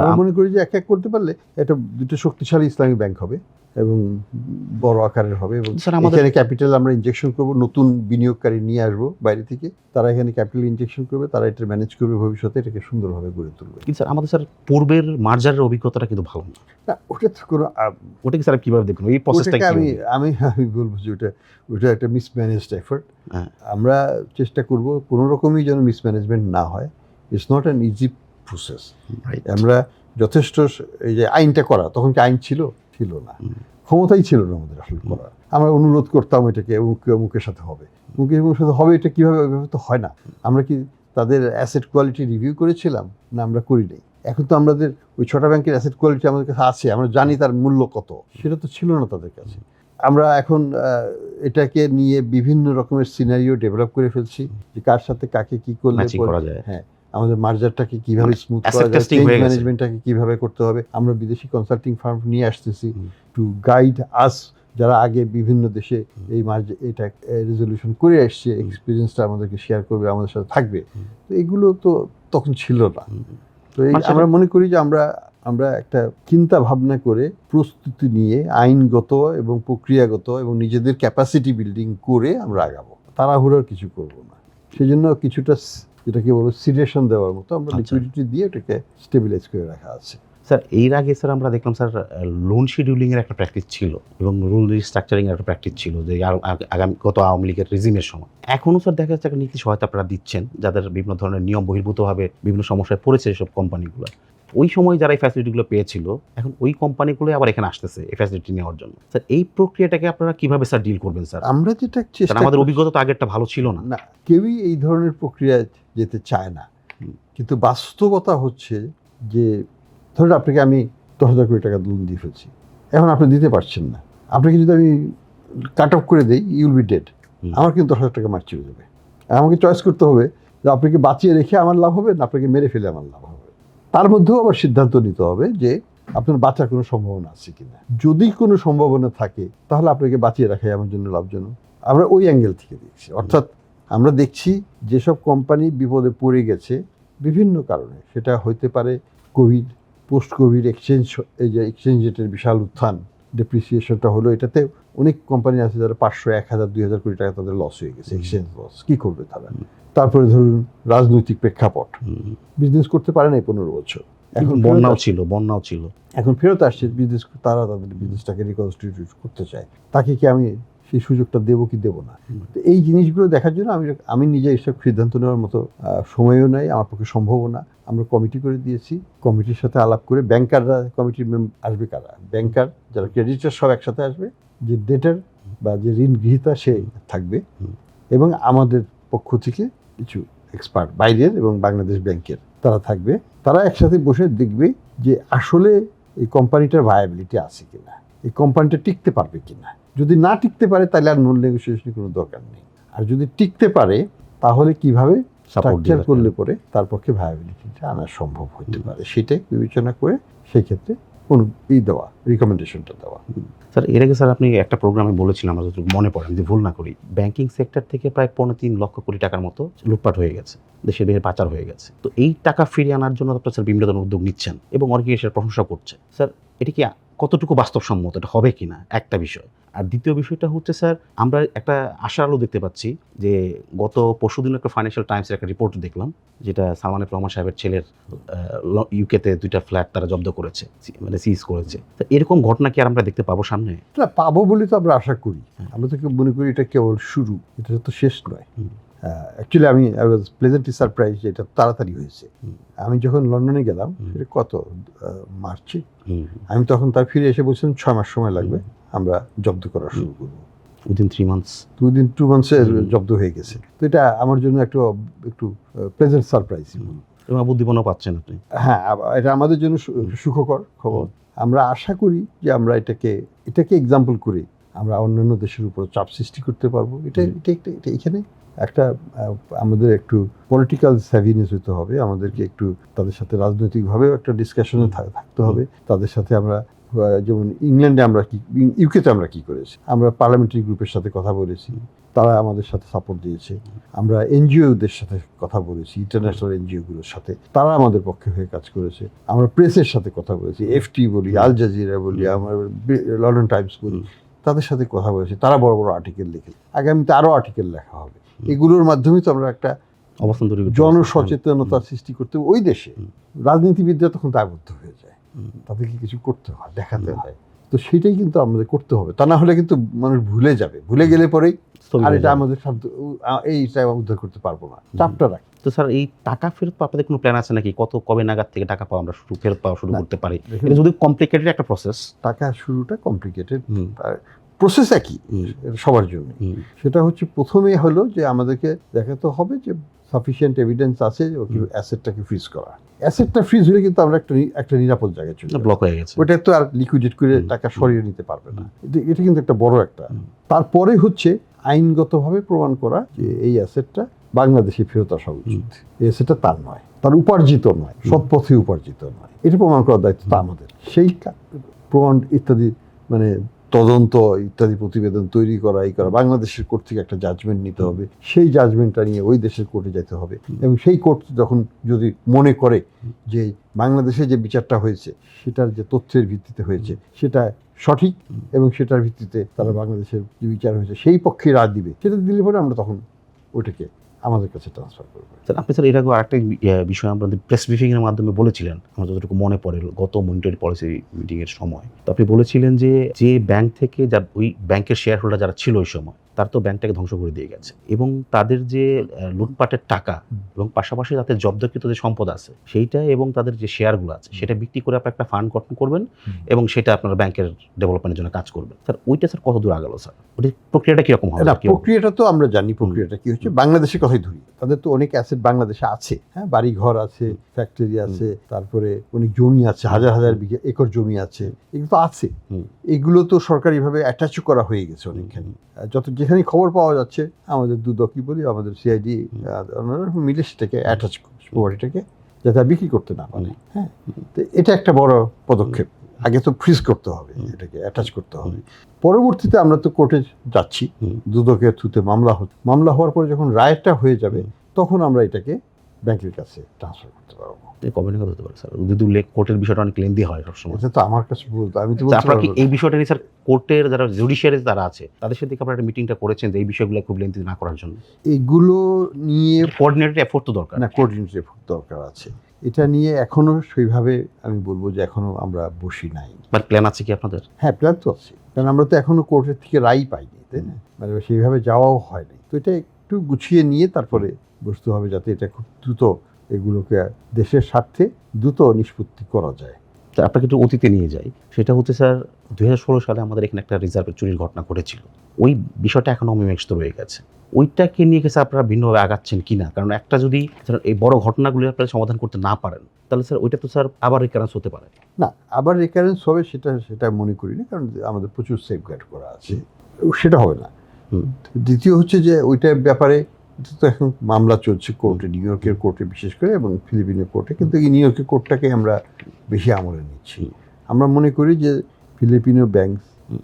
[SPEAKER 1] আমরা মনে করি যে এক এক করতে পারলে এটা দুটো শক্তিশালী ইসলামিক ব্যাংক হবে এবং বড় আকারের হবে, এবং এখানে ক্যাপিটাল আমরা ইনজেকশন করব, নতুন বিনিয়োগকারী নিয়ে আসবো বাইরে থেকে, তারা এখানে ক্যাপিটাল ইনজেকশন করবে, তারা এটা ম্যানেজ করবে, ভবিষ্যতে এটাকে সুন্দরভাবে গড়ে তুলবে।
[SPEAKER 2] কিন্তু স্যার আমাদের স্যার পূর্বের মার্জারের অভিজ্ঞতাটা কিন্তু ভালো না,
[SPEAKER 1] ওটা তো কোনো
[SPEAKER 2] ওটাকে স্যার কিভাবে দেখুন এই প্রসেসটাকে?
[SPEAKER 1] আমি বলবো যে ওটা একটা মিসম্যানেজড এফোর্ট। আমরা চেষ্টা করব কোনো রকমই যেন মিসম্যানেজমেন্ট না হয়। It's not an easy process. আমরা যথেষ্ট, এই যে আইনটা করা, তখন কি আইন ছিল না, ক্ষমতাই ছিল না আমাদের আসলে করা। আমরা অনুরোধ করতাম এটাকে অমুকের সাথে হবে, অমুকের সাথে হবে, এটা কীভাবে, ওইভাবে তো হয় না। আমরা কি তাদের অ্যাসেট কোয়ালিটি রিভিউ করেছিলাম? না, আমরা করি নাই। এখন তো আমাদের ওই ছোটা ব্যাংকের অ্যাসেট কোয়ালিটি আমাদের কাছে আছে, আমরা জানি তার মূল্য কত, সেটা তো ছিল না তাদের কাছে। আমরা এখন এটাকে নিয়ে বিভিন্ন রকমের সিনারিও ডেভেলপ করে ফেলছি, যে কার সাথে কাকে কি করলে
[SPEAKER 2] করা যায়।
[SPEAKER 1] হ্যাঁ, আমাদের মার্জারটাকে কিভাবে স্মুথ করা যায়, চেঞ্জ ম্যানেজমেন্টটাকে কিভাবে করতে হবে। আমরা বিদেশি কনসাল্টিং ফার্ম নিয়ে আসতেছি টু গাইড আস, যারা আগে বিভিন্ন দেশে এই এটা রেজলিউশন করে আসছে, এক্সপিরিয়েন্সটা আমাদেরকে শেয়ার করবে, আমাদের সাথে থাকবে। তো এগুলো তো তখন ছিল না। তো এই আমরা মনে করি যে আমরা একটা চিন্তা ভাবনা করে, প্রস্তুতি নিয়ে, আইনগত এবং প্রক্রিয়াগত এবং নিজেদের ক্যাপাসিটি বিল্ডিং করে আমরা আগাবো, তাড়াহুড়োর কিছু করব না। সেই জন্য কিছুটা যেটাকে বলো সিডেশন দেওয়ার মতো আমরা লিকুইডিটি দিয়ে ওটাকে স্টেবিলাইজ করে রাখা আছে।
[SPEAKER 2] স্যার এর আগে স্যার আমরা দেখলাম স্যার লোন শিডিউলিংয়ের একটা প্র্যাকটিস ছিল এবং রুল রিস্ট্রাকচারিংয়ের একটা প্র্যাকটিস ছিল, যে আগামী গত আওয়ামী লীগের রেজিমের সময়। এখনও স্যার দেখা যাচ্ছে একটা নীতি সহায়তা আপনারা দিচ্ছেন, যাদের বিভিন্ন ধরনের নিয়ম বহির্ভূতভাবে বিভিন্ন সমস্যায় পড়েছে এসব কোম্পানিগুলো। ওই সময় যারা এই ফ্যাসিলিটিগুলো পেয়েছিল, এখন ওই কোম্পানিগুলো আবার এখানে আসতেছে এই ফ্যাসিলিটি নেওয়ার জন্য। স্যার এই প্রক্রিয়াটাকে আপনারা কিভাবে স্যার ডিল করবেন স্যার?
[SPEAKER 1] আমরা যেটা চেষ্টা,
[SPEAKER 2] আমাদের অভিজ্ঞতা তো আগেরটা ভালো ছিল না,
[SPEAKER 1] কেউই এই ধরনের প্রক্রিয়ায় যেতে চায় না। কিন্তু বাস্তবতা হচ্ছে যে, ধরুন আপনাকে আমি 10,000 কোটি টাকা লোন দিয়ে ফেলছি, এখন আপনি দিতে পারছেন না, আপনাকে যদি আমি কাট অফ করে দেই, ইউল বি ডেড, আমার কিন্তু 10,000 টাকা মার চলে যাবে। আমাকে চয়েস করতে হবে যে আপনাকে বাঁচিয়ে রেখে আমার লাভ হবে, না আপনাকে মেরে ফেলে আমার লাভ হবে। তার মধ্যেও আবার সিদ্ধান্ত নিতে হবে যে আপনার বাঁচার কোনো সম্ভাবনা আছে কিনা। যদি কোনো সম্ভাবনা থাকে, তাহলে আপনাকে বাঁচিয়ে রাখাই আমার জন্য লাভজনক। আমরা ওই অ্যাঙ্গেল থেকে দেখছি, অর্থাৎ আমরা দেখছি যেসব কোম্পানি বিপদে পড়ে গেছে বিভিন্ন কারণে, সেটা হইতে পারে কোভিড, পোস্ট কোভিড এই যে এক্সচেঞ্জ রেটের বিশাল উত্থান, ডেপ্রিসিয়েশনটা হলো, এটাতে অনেক কোম্পানি আছে যারা 500, 1,000, 2,000 কোটি টাকা তাদের লস হয়ে গেছে, এক্সচেঞ্জ লস। কী করবে তারা? তারপরে ধরুন রাজনৈতিক প্রেক্ষাপট, বিজনেস করতে পারে না 15 বছর,
[SPEAKER 2] এখন বন্যাও ছিল,
[SPEAKER 1] এখন ফেরত আসছে বিজনেস, তারা তাদের বিজনেসটাকে রিকনস্টিটিউট করতে চায়। তাকে কি আমি সেই সুযোগটা দেবো কি দেবো না? তো এই জিনিসগুলো দেখার জন্য আমি নিজে এসব সিদ্ধান্ত নেওয়ার মতো সময়ও নাই, আমার পক্ষে সম্ভবও না। আমরা কমিটি করে দিয়েছি, কমিটির সাথে আলাপ করে, ব্যাংকাররা কমিটির আসবে, কারা ব্যাংকার, যারা ক্রেডিটার সব একসাথে আসবে, যে ডেটার বা যে ঋণ গৃহীতা সে থাকবে, এবং আমাদের পক্ষ থেকে কিছু এক্সপার্ট বাইরের এবং বাংলাদেশ ব্যাংকের তারা থাকবে। তারা একসাথে বসে দেখবে যে আসলে এই কোম্পানিটার ভায়াবিলিটি আছে কিনা, এই কোম্পানিটা টিকতে পারবে কিনা। যদি না টিকতে পারে তাহলে আর নোন নেগোসিয়েশনের কোনো দরকার নেই। আর যদি টিকতে পারে, তাহলে কিভাবে স্ট্রাকচার করলে পরে তার পক্ষে ভায়াবিলিটিটা আনা সম্ভব হতে পারে, সেটাই বিবেচনা করে সেই ক্ষেত্রে দেওয়া, রিকমেন্ডেশনটা দেওয়া।
[SPEAKER 2] স্যার এর আগে স্যার আপনি একটা প্রোগ্রামে বলেছিলাম, আমার যতটুকু মনে পড়ে, যদি ভুল না করি, ব্যাংকিং সেক্টর থেকে প্রায় 3.25 লক্ষ কোটি টাকার মতো লুটপাট হয়ে গেছে, দেশের বাইরে পাচার হয়ে গেছে। তো এই টাকা ফিরিয়ে আনার জন্য আপনার স্যার বিভিন্ন ধরনের উদ্যোগ নিচ্ছেন এবং অনেকে এসে প্রশংসা করছে। স্যার এটি কি কতটুকু বাস্তবসম্মত, এটা হবে কিনা একটা বিষয়। আর দ্বিতীয় বিষয়টা হচ্ছে স্যার, আমরা একটা আশার আলো দেখতে পাচ্ছি যে গত পরশুদিন একটা ফাইন্যান্সিয়াল টাইমসের একটা রিপোর্ট দেখলাম, যেটা সালমান এফ রহমান সাহেবের ছেলের ইউকেতে 2টা ফ্ল্যাট তারা জব্দ করেছে, মানে সিজ করেছে। তো এরকম ঘটনা কি আর আমরা দেখতে পাবো সামনে?
[SPEAKER 1] না, পাবো বলে তো আমরা আশা করি। আমরা তো মনে করি এটা কেবল শুরু, এটা তো শেষ নয়। অ্যাকচুয়ালি আমি আই ওয়াজ প্লেজেন্টলি সারপ্রাইজ যে এটা তাড়াতাড়ি হয়েছে। আমি যখন লন্ডনে গেলাম সেটা কত মার্চে, আমি তখন তার ফিরে এসে বলছিলাম 6 মাস সময় লাগবে, আমরা জব্দ করা শুরু করবো।
[SPEAKER 2] উইদিন 3 months
[SPEAKER 1] 2 months জব্দ হয়ে গেছে। তো এটা আমার জন্য একটু প্লেজেন্ট সারপ্রাইজ।
[SPEAKER 2] এবং বুদ্ধিমানও পাচ্ছেন আপনি।
[SPEAKER 1] হ্যাঁ, এটা আমাদের জন্য সুখকর খবর। আমরা আশা করি যে আমরা এটাকে এক্সাম্পল করে আমরা অন্যান্য দেশের উপর চাপ সৃষ্টি করতে পারবো। এটা এখানে একটা আমাদের একটু পলিটিক্যাল স্যাভিনেস হতে হবে, আমাদেরকে একটু তাদের সাথে রাজনৈতিকভাবেও একটা ডিসকাশনে থাকতে হবে। তাদের সাথে আমরা যেমন ইংল্যান্ডে আমরা ইউকেতে আমরা কি করেছি, আমরা পার্লামেন্টারি গ্রুপের সাথে কথা বলেছি, তারা আমাদের সাথে সাপোর্ট দিয়েছে। আমরা এনজিওদের সাথে কথা বলেছি, ইন্টারন্যাশনাল এনজিওগুলোর সাথে, তারা আমাদের পক্ষে হয়ে কাজ করেছে। আমরা প্রেসের সাথে কথা বলেছি, এফটি বলি, আল জাজিরা বলি, আমরা লন্ডন টাইমস বলি, তাদের সাথে কথা বলেছি। তারা বড় বড় আর্টিকেল লিখে, আগামীতে আরও আর্টিকেল লেখা হবে। এগুলোর মাধ্যমে তো আমরা একটা
[SPEAKER 2] অবস্থান তৈরি করতে
[SPEAKER 1] জনসচেতনতা সৃষ্টি করতে ওই দেশে রাজনীতিবিদরা তখন দায়বদ্ধ হয়ে যায়, তাদেরকে কিছু করতে হয়, দেখাতে হয়। তো সেটাই কিন্তু আমাদের করতে হবে, তা না হলে কিন্তু মানুষ ভুলে যাবে, ভুলে গেলে পরেই আর এটা আমাদের এইটা উদ্ধার করতে পারবো না, চাপটা রাখ।
[SPEAKER 2] তো স্যার এই টাকা ফেরত পাওয়া আপনাদের কোনো প্ল্যান আছে নাকি? কবে নাগাদ থেকে টাকা পাওয়া আমরা ফেরত পাওয়া শুরু করতে পারি? এটা যদি কমপ্লিকেটেড একটা প্রসেস,
[SPEAKER 1] টাকা শুরুটা কমপ্লিকেটেড, প্রসেস একই সবার জন্য। সেটা হচ্ছে প্রথমে হলো যে আমাদেরকে দেখাতে হবে যে সাফিসিয়েন্ট এভিডেন্স আছে অ্যাসেটটাকে ফ্রিজ করা। অ্যাসেটটা ফ্রিজ হলে কিন্তু আমরা একটা নিরাপদ জায়গায় চলে যাবো,
[SPEAKER 2] ব্লক হয়ে গেছে,
[SPEAKER 1] ওটা তো আর লিকুইডেট করে টাকা সরিয়ে নিতে পারবে না। এটা কিন্তু একটা বড় একটা। তারপরে হচ্ছে আইনগতভাবে প্রমাণ করা যে এই অ্যাসেটটা বাংলাদেশে ফেরত আসা উচিত, এই অ্যাসেটটা তার নয়, তার উপার্জিত নয়, সৎ পথে উপার্জিত নয়। এটা প্রমাণ করার দায়িত্ব তো আমাদের। সেই প্রমাণ ইত্যাদি মানে তদন্ত ইত্যাদি প্রতিবেদন তৈরি করা, এই করা, বাংলাদেশের কোর্ট থেকে একটা জাজমেন্ট নিতে হবে, সেই জাজমেন্টটা নিয়ে ওই দেশের কোর্টে যেতে হবে, এবং সেই কোর্ট যখন যদি মনে করে যে বাংলাদেশে যে বিচারটা হয়েছে সেটার যে তথ্যের ভিত্তিতে হয়েছে সেটা সঠিক এবং সেটার ভিত্তিতে তারা বাংলাদেশের যে বিচার হয়েছে সেই পক্ষে রায় দিবে, সেটা দিলে পরে আমরা তখন ওইটাকে আমাদের কাছে ট্রান্সফার করবো।
[SPEAKER 2] স্যার আপনি স্যার এর আগে আরেকটা বিষয় আমাদের প্রেস ব্রিফিংয়ের মাধ্যমে বলেছিলেন, আমার যতটুকু মনে পড়ে গত মনিটরি পলিসি মিটিংয়ের সময়, তো আপনি বলেছিলেন যে ব্যাংক থেকে ওই ব্যাংকের শেয়ার হোল্ডার যারা ছিল ওই সময়, তার তো ব্যাংকটাকে ধ্বংস করে দিয়ে গেছে, এবং তাদের যে লুটপাটের টাকা এবং পাশাপাশি তাদের জব্দকৃত যে সম্পদ আছে সেইটা এবং তাদের যে শেয়ারগুলো আছে সেটা বিক্রি করে আপনি একটা ফান্ড গঠন করবেন এবং সেটা আপনার ব্যাংকের ডেভেলপমেন্টের জন্য কাজ করবেন। স্যার ওইটা স্যার কত দূর আগালো স্যার? ওই প্রক্রিয়াটা কিরকম হবে?
[SPEAKER 1] প্রক্রিয়াটা তো আমরা জানি, প্রক্রিয়াটা কি হচ্ছে। বাংলাদেশের কথাই ধরি, তাদের তো অনেক অ্যাসেট বাংলাদেশে আছে, হ্যাঁ, বাড়ি ঘর আছে, ফ্যাক্টরি আছে, তারপরে অনেক জমি আছে, হাজার হাজার একর জমি আছে, এগুলো তো আছে। এগুলো তো সরকারিভাবে অ্যাটাচও করা হয়ে গেছে অনেকখানি। যেখানে খবর পাওয়া যাচ্ছে আমাদের দুদকই বলি, আমাদের সিআইডি মিলে সেটাকে অ্যাটাচ প্রপার্টিটাকে যাতে বিক্রি করতে না পারে। হ্যাঁ, তো এটা একটা বড় পদক্ষেপ। আগে তো ফ্রিজ করতে হবে, এটাকে অ্যাটাচ করতে হবে। পরবর্তীতে আমরা তো কোর্টে যাচ্ছি, দুদকের থ্রুতে মামলা হওয়ার পরে যখন রায়টা হয়ে যাবে তখন আমরা এটাকে ব্যাংকের কাছে ট্রান্সফার করতে পারবো।
[SPEAKER 2] কবে নাগাদ হতে পারে স্যার? যদি কোর্টের বিষয়টা অনেক লেন্দি হয় সবসময়।
[SPEAKER 1] এটা তো আমার কাছে বলতে, আমি তো
[SPEAKER 2] আপনারা কি এই বিষয়টা নিয়ে স্যার কোর্টের যারা জুডিশিয়ারি যারা আছে তাদের সাথে আপনারা একটা মিটিংটা করেছেন যে এই বিষয়গুলো খুব লেন্দি না করার জন্য?
[SPEAKER 1] এগুলো নিয়ে
[SPEAKER 2] কোঅর্ডিনেটেড এফোর্ট তো দরকার।
[SPEAKER 1] না, কোঅর্ডিনেটেড এফোর্ট দরকার আছে। এটা নিয়ে এখনো সেইভাবে আমি বলবো যে এখনো আমরা বসি নাই।
[SPEAKER 2] বাট প্ল্যান আছে কি আপনাদের?
[SPEAKER 1] হ্যাঁ, প্ল্যান তো আছে, কারণ আমরা তো এখনো কোর্টের থেকে রায় পাইনি, তাই না? মানে সেইভাবে যাওয়াও হয়নি। তো এটা একটু গুছিয়ে নিয়ে তারপরে বসতে হবে, যাতে এটা খুব দ্রুত এগুলোকে দেশের স্বার্থে দ্রুত নিষ্পত্তি করা যায়।
[SPEAKER 2] আপনাকে একটু অতীতে নিয়ে যাই, সেটা হচ্ছে স্যার 2016 সালে আমাদের এখানে একটা রিজার্ভের চুরির ঘটনা ঘটেছিল। ওই বিষয়টা এখনো অমীমাংসিত রয়ে গেছে। ওইটাকে নিয়ে গেছে আপনারা ভিন্নভাবে আগাচ্ছেন কিনা? কারণ একটা যদি এই বড় ঘটনাগুলি আপনারা সমাধান করতে না পারেন তাহলে স্যার ওইটা তো স্যার আবার রিকারেন্স হতে পারে।
[SPEAKER 1] না, আবার রিকারেন্স হবে সেটা মনে করি না, কারণ আমাদের প্রচুর সেফগার্ড করা আছে, সেটা হবে না। দ্বিতীয় হচ্ছে যে ওইটার ব্যাপারে তো এখন মামলা চলছে কোর্টে, নিউ ইয়র্কের কোর্টে বিশেষ করে, এবং ফিলিপিনের কোর্টে, কিন্তু এই নিউ ইয়র্কের কোর্টটাকে আমরা বেশি আমলে নিচ্ছি। আমরা মনে করি যে ফিলিপিনো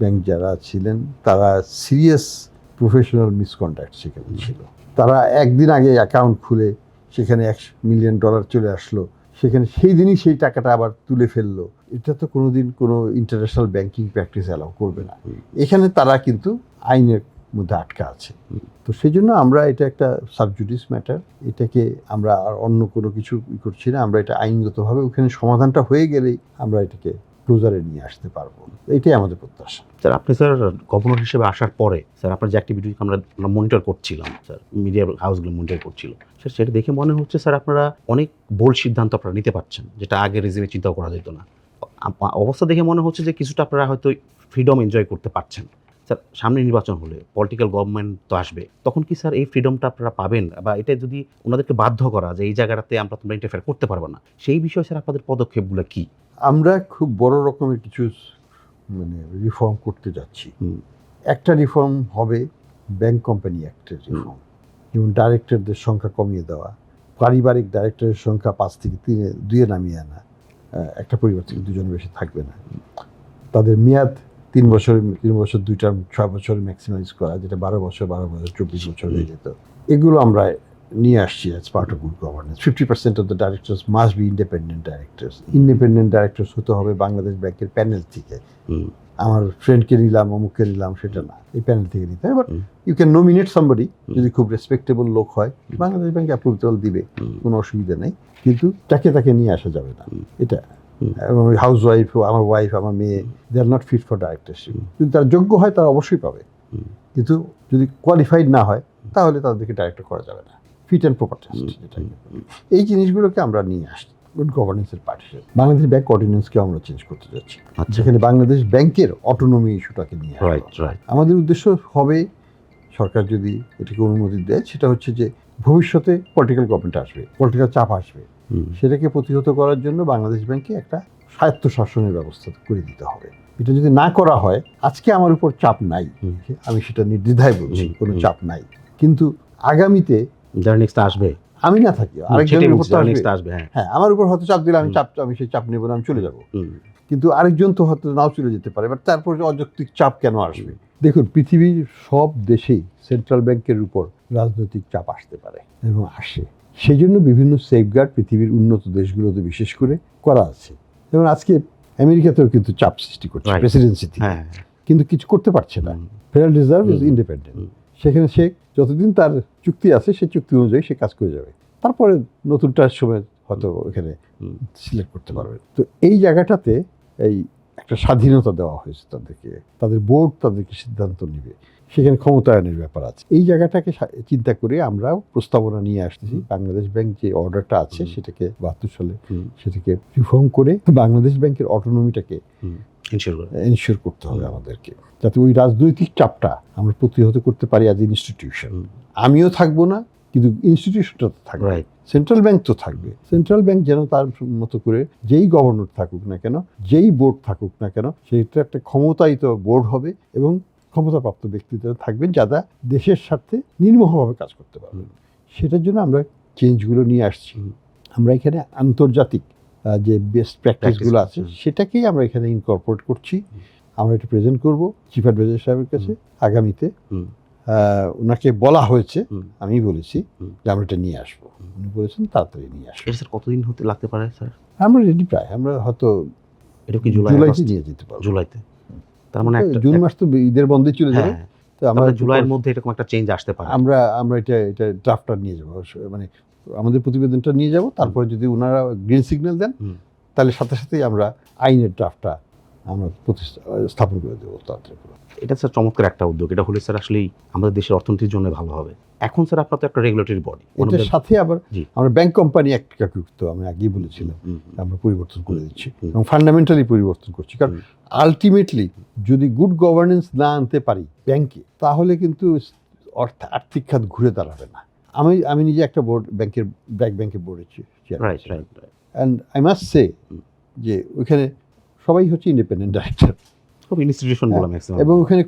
[SPEAKER 1] ব্যাংক যারা ছিলেন তারা সিরিয়াস প্রফেশনাল মিসকন্ডাক্ট সেখানে ছিল। তারা একদিন আগে অ্যাকাউন্ট খুলে সেখানে $1 মিলিয়ন চলে আসলো, সেখানে সেই দিনই সেই টাকাটা আবার তুলে ফেললো। এটা তো কোনোদিন কোনো ইন্টারন্যাশনাল ব্যাংকিং প্র্যাকটিস অ্যালাউ করবে না। এখানে তারা কিন্তু আইনের মধ্যে আটকা আছে। তো সেই জন্য আমরা এটা একটা সাবজুডিস ম্যাটার, এটাকে আমরা আর অন্য কোনো কিছু করছি না। আমরা এটা আইনগতভাবে ওখানে সমাধানটা হয়ে গেলেই আমরা এটাকে ক্লোজারে নিয়ে আসতে পারবো, এটাই আমাদের প্রত্যাশা।
[SPEAKER 2] স্যার আপনি স্যার গভর্নর হিসেবে আসার পরে স্যার আপনার যে অ্যাক্টিভিটি আমরা মনিটর করছিলাম, স্যার মিডিয়া হাউসগুলো মনিটর করছিল, স্যার সেটা দেখে মনে হচ্ছে স্যার আপনারা অনেক বোল্ড সিদ্ধান্ত আপনারা নিতে পারছেন, যেটা আগে রেজিমে চিন্তাও করা যেত না। অবস্থা দেখে মনে হচ্ছে যে কিছুটা আপনারা হয়তো ফ্রিডম এনজয় করতে পারছেন। স্যার সামনে নির্বাচন হলে পলিটিক্যাল গভর্নমেন্ট তো আসবে, তখন কি স্যার এই ফ্রিডমটা আপনারা পাবেন? বা এটা যদি ওনাদেরকে বাধ্য করা যে এই জায়গাটাতে আমরা তোমরা ইন্টারফেয়ার করতে পারবো না, সেই বিষয়ে স্যার আপনাদের পদক্ষেপগুলো কি?
[SPEAKER 1] আমরা খুব বড় রকমের কিছু রিফর্ম করতে যাচ্ছি। একটা রিফর্ম হবে ব্যাংক কোম্পানি অ্যাক্টের রিফর্ম, যেমন ডাইরেক্টরদের সংখ্যা কমিয়ে দেওয়া, পারিবারিক ডাইরেক্টরের সংখ্যা 5 থেকে 2-এ নামিয়ে আনা, একটা পরিবার থেকে 2জন বেশি থাকবে না, তাদের মেয়াদ 3 বছর 2 টার্ম 6 বছর ম্যাক্সিমাইজ করা, যেটা 12 বছর 24 বছর হয়ে যেত। এগুলো আমরা নিয়ে আসছি as part of good governance. 50% of the directors must be independent directors. Independent directors হতে হবে বাংলাদেশ ব্যাংকের প্যানেল থেকে। আমার ফ্রেন্ডকে নিলাম, অমুককে নিলাম, সেটা না, এই প্যানেল থেকে নিতে হবে। But you can nominate somebody, যদি খুব রেসপেক্টেবল লোক হয়, বাংলাদেশ ব্যাংক অ্যাপ্রুভাল দিবে, কোনো অসুবিধা নেই। কিন্তু তাকে নিয়ে আসা যাবে না, এটা। এবং হাউস ওয়াইফ, আমার ওয়াইফ, আমার মেয়ে, they are not fit for directorship. যদি তারা যোগ্য হয় তারা অবশ্যই পাবে, কিন্তু যদি কোয়ালিফাইড না হয় তাহলে তাদেরকে ডাইরেক্টর করা যাবে না। ফিট অ্যান্ড প্রপার টেস্ট, যেটা। এই জিনিসগুলোকে আমরা নিয়ে আসছি গুড গভর্নেন্সের পার্ট হিসেবে। বাংলাদেশ ব্যাংক অর্ডিন্যান্সকে আমরা চেঞ্জ করতে যাচ্ছি, যেখানে বাংলাদেশ ব্যাংকের অটোনমি ইস্যুটাকে নিয়ে আসা। আমাদের উদ্দেশ্য হবে, সরকার যদি এটাকে অনুমতি দেয়, সেটা হচ্ছে যে ভবিষ্যতে পলিটিক্যাল গভর্নমেন্ট আসবে, পলিটিক্যাল চাপ আসবে, সেটাকে প্রতিহত করার জন্য বাংলাদেশ ব্যাংকে একটা স্বায়ত্ত শাসনের ব্যবস্থা করে দিতে হবে। এটা যদি না করা হয়, আজকে আমার উপর চাপ নাই, আমি সেটা নির্দ্বিধায় বলছি, কোনো চাপ নাই, কিন্তু আগামীতে যারা নেক্সট আসবে, আমি না থাকি, আরেকজনের উপর আসবে। হ্যাঁ, আমার উপর হয়তো চাপ দিলে আমি সেই চাপ নেব না, আমি চলে যাব। কিন্তু আরেকজন তো হয়তো নাও চলে যেতে পারে। বাট তারপর অযৌক্তিক চাপ কেন আসবে? দেখুন, পৃথিবীর সব দেশেই সেন্ট্রাল ব্যাংকের উপর রাজনৈতিক চাপ আসতে পারে এবং আসে। সেই জন্য বিভিন্ন সেফগার্ড পৃথিবীর উন্নত দেশগুলোতে বিশেষ করে করা আছে। যেমন আজকে আমেরিকাতেও কিন্তু চাপ সৃষ্টি করছে প্রেসিডেন্সি থেকে, কিন্তু কিছু করতে পারছে না। ফেডারেল রিজার্ভ ইজ ইন্ডিপেন্ডেন্ট, সেখানে সে যতদিন তার চুক্তি আছে সেই চুক্তি অনুযায়ী সে কাজ করে যাবে, তারপরে নতুনটার সময় হয়তো এখানে সিলেক্ট করতে পারবে। তো এই জায়গাটাতে এই একটা স্বাধীনতা দেওয়া হয়েছে তাদেরকে, তাদের বোর্ড তাদেরকে সিদ্ধান্ত নেবে, সেখানে ক্ষমতায়নের ব্যাপার আছে। এই জায়গাটাকে চিন্তা করে আমরাও প্রস্তাবনা নিয়ে আসতেছি। বাংলাদেশ ব্যাংক যে অর্ডারটা আছে সেটাকে 72 সালে সেটাকে রিফর্ম করে বাংলাদেশ ব্যাংকের অটোনমিটাকে এনশিওর করতে হবে আমাদেরকে, যাতে ওই রাজনৈতিক চাপটা আমরা প্রতিহত করতে পারি অ্যাজ ইনস্টিটিউশন। আমিও থাকবো না, কিন্তু ইনস্টিটিউশনটা তো থাকবে, সেন্ট্রাল ব্যাংক তো থাকবে। সেন্ট্রাল ব্যাংক যেন তার মতো করে যেই গভর্নর থাকুক না কেন, যেই বোর্ড থাকুক না কেন, সেটা একটা ক্ষমতায়িত বোর্ড হবে এবং ক্ষমতাপ্রাপ্ত ব্যক্তিরা থাকবেন যারা দেশের স্বার্থে নির্মোহভাবে কাজ করতে পারবেন। সেটার জন্য আমরা চেঞ্জগুলো নিয়ে আসছি। আমরা এখানে আন্তর্জাতিক যে বেস্ট প্র্যাকটিসগুলো আছে সেটাকেই আমরা এখানে ইনকর্পোরেট করছি। আমরা এটা প্রেজেন্ট করব চিফ অ্যাডভাইজার সাহেবের কাছে আগামীতে। ওনাকে বলা হয়েছে, আমি বলেছি যে আমরা এটা নিয়ে আসবো, উনি বলেছেন তাড়াতাড়ি নিয়ে আসবো।
[SPEAKER 2] স্যার কতদিন হতে লাগতে পারে স্যার?
[SPEAKER 1] আমরা রেডি প্রায়, আমরা হয়তো
[SPEAKER 2] এটা কি জুলাইতে নিয়ে যেতে পারবো। জুলাইতে, তার মানে
[SPEAKER 1] জুন মাস তো ঈদের বন্ধে চলে যাবে, তো আমরা
[SPEAKER 2] জুলাইয়ের মধ্যে এরকম একটা চেঞ্জ আসতে পারে।
[SPEAKER 1] আমরা এটা ড্রাফটটা নিয়ে যাবো, মানে আমাদের প্রতিবেদনটা নিয়ে যাব। তারপরে যদি ওনারা গ্রিন সিগন্যাল দেন, তাহলে সাথে সাথেই আমরা আইনের ড্রাফটটা আমরা স্থাপন করে দেবো তাড়াতাড়ি।
[SPEAKER 2] এটা স্যার চমৎকার একটা উদ্যোগ। এটা হলে স্যার আসলেই আমাদের দেশের অর্থনীতির জন্য ভালো হবে। এখন স্যার আপনার তো একটা রেগুলেটরি বডি,
[SPEAKER 1] এটার সাথে আবার আমরা ব্যাংক কোম্পানি অ্যাক্ট আমি আগেই বলেছিলাম আমরা পরিবর্তন করে দিচ্ছি এবং ফান্ডামেন্টালি পরিবর্তন করছি। কারণ আলটিমেটলি যদি গুড গভর্নেন্স না আনতে পারি ব্যাংকে, তাহলে কিন্তু আর্থিক খাত ঘুরে দাঁড়াবে না। আমি নিজে একটা বোর্ড ব্যাংকের বোর্ডে অ্যান্ড আই মাস্ট সে যে ওইখানে সবাই হচ্ছে ইন্ডিপেন্ডেন্ট ডাইরেক্টর,
[SPEAKER 2] সব ইনস্টিটিউশন বলা ম্যাক্সিমাম।
[SPEAKER 1] এবং ওখানে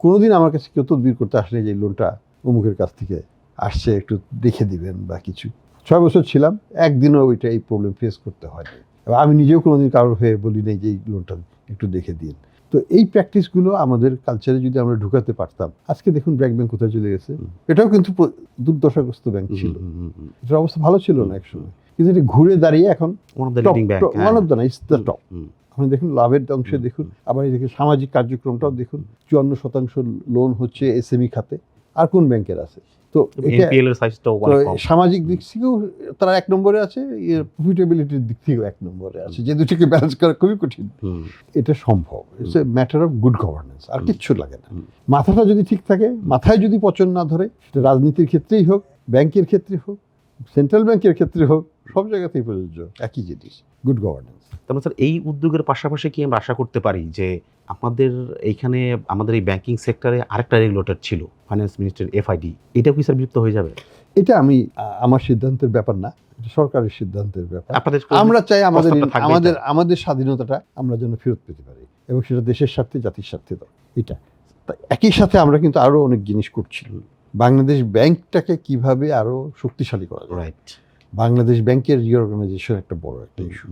[SPEAKER 1] কোনোদিন আমার কাছে কেউ তদবির করতে আসলে যে লোনটা অমুকের কাছ থেকে আসছে একটু দেখে দিবেন বা কিছু। 6 বছর ছিলাম, একদিনও এই প্রবলেম ফেস করতে হয়নি। এবং আমি নিজেও কোনোদিন কারোর হয়ে বলি নেই যে এই লোনটা একটু দেখে দিন। তো এই প্র্যাকটিসগুলো আমাদের কালচারে যদি আমরা ঢুকাতে পারতাম, আজকে দেখুন ব্র্যাক ব্যাংক কোথায় চলে গেছে। এটাও কিন্তু দুর্দশাগ্রস্ত ব্যাংক ছিল, এটার অবস্থা ভালো ছিল না একসময়, কিন্তু এটা ঘুরে দাঁড়িয়ে এখন one of the it's the top. আপনি দেখুন লাভের অংশে দেখুন, আবার এদিকে সামাজিক কার্যক্রমটাও দেখুন, 54% লোন হচ্ছে এসএমই খাতে, আর কোন ব্যাংকের আছে? তো এটা
[SPEAKER 2] এনপিএল এর সাইজটাও
[SPEAKER 1] তো
[SPEAKER 2] অনেক কম।
[SPEAKER 1] সামাজিক দিক থেকেও তারা 1 নম্বরে আছে, প্রফিটেবিলিটির দিক থেকেও 1 নম্বরে আছে, যে দুটিকে ব্যালেন্স করা খুবই কঠিন।
[SPEAKER 2] হুম,
[SPEAKER 1] এটা সম্ভব, it's a matter of good governance, আর কিচ্ছু লাগে না।
[SPEAKER 2] হুম।
[SPEAKER 1] মাথাটা যদি ঠিক থাকে, মাথায় যদি পচন না ধরে, সেটা রাজনীতির ক্ষেত্রেই হোক, ব্যাংকের ক্ষেত্রে হোক, সেন্ট্রাল ব্যাংকের ক্ষেত্রে হোক, সব জায়গাতেই প্রযোজ্য একই জিনিস, গুড গভর্নেন্স।
[SPEAKER 2] তারপর স্যার এই উদ্যোগের পাশাপাশি কি আমরা আশা করতে পারি যে আমাদের এইখানে আমাদের এই ব্যাংকিং সেক্টরে আরেকটা রেগুলেটর ছিল, ফাইন্যান্স মিনিস্টার এফআইডি, এটাও কি স্যার বিলুপ্ত হয়ে যাবে?
[SPEAKER 1] এটা আমি আমার সিদ্ধান্তের ব্যাপার না, এটা সরকারের সিদ্ধান্তের ব্যাপার।
[SPEAKER 2] আপনাদের
[SPEAKER 1] আমরা চাই আমাদের
[SPEAKER 2] প্রস্তাবটা থাকবে
[SPEAKER 1] আমাদের
[SPEAKER 2] এটা।
[SPEAKER 1] আমাদের স্বাধীনতাটা আমরা যেন ফেরত পেতে পারি, এবং সেটা দেশের স্বার্থে, জাতির স্বার্থে দাও। এটা তা একই সাথে আমরা কিন্তু আরো অনেক জিনিস করছি। বাংলাদেশ ব্যাংকটাকে কিভাবে আরো শক্তিশালী করা যায়,
[SPEAKER 2] রাইট।
[SPEAKER 1] বাংলাদেশ ব্যাংকের রিঅর্গানাইজেশন একটা বড় একটা ইস্যু।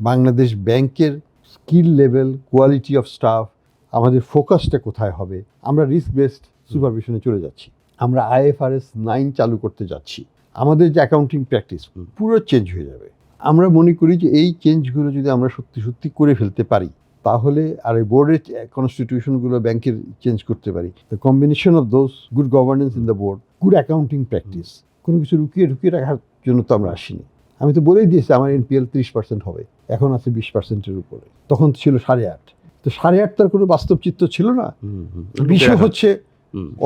[SPEAKER 1] বাংলাদেশ ব্যাংকের skill level, quality of staff, আমাদের ফোকাসটা কোথায় হবে। আমরা রিস্ক বেসড সুপারভিশনে চলে যাচ্ছি, আমরা IFRS 9 চালু করতে যাচ্ছি, আমাদের যে অ্যাকাউন্টিং প্র্যাকটিস পুরো চেঞ্জ হয়ে যাবে। আমরা মনে করি যে এই চেঞ্জগুলো যদি আমরা সত্যি সত্যি করে ফেলতে পারি, তাহলে আর এই বোর্ডের কনস্টিটিউশনগুলো ব্যাংকের চেঞ্জ করতে পারি, the combination of those good governance in the board, good accounting practice. কোনো কিছু ঢুকিয়ে রাখার জন্য তো আমরা আসিনি। আমি তো বলেই দিয়েছি আমার NPL 30% হবে, এখন আছে 20%-এর উপরে, তখন ছিল 8.5। তো 8.5 তার কোনো বাস্তব চিত্র ছিল না। বিষয় হচ্ছে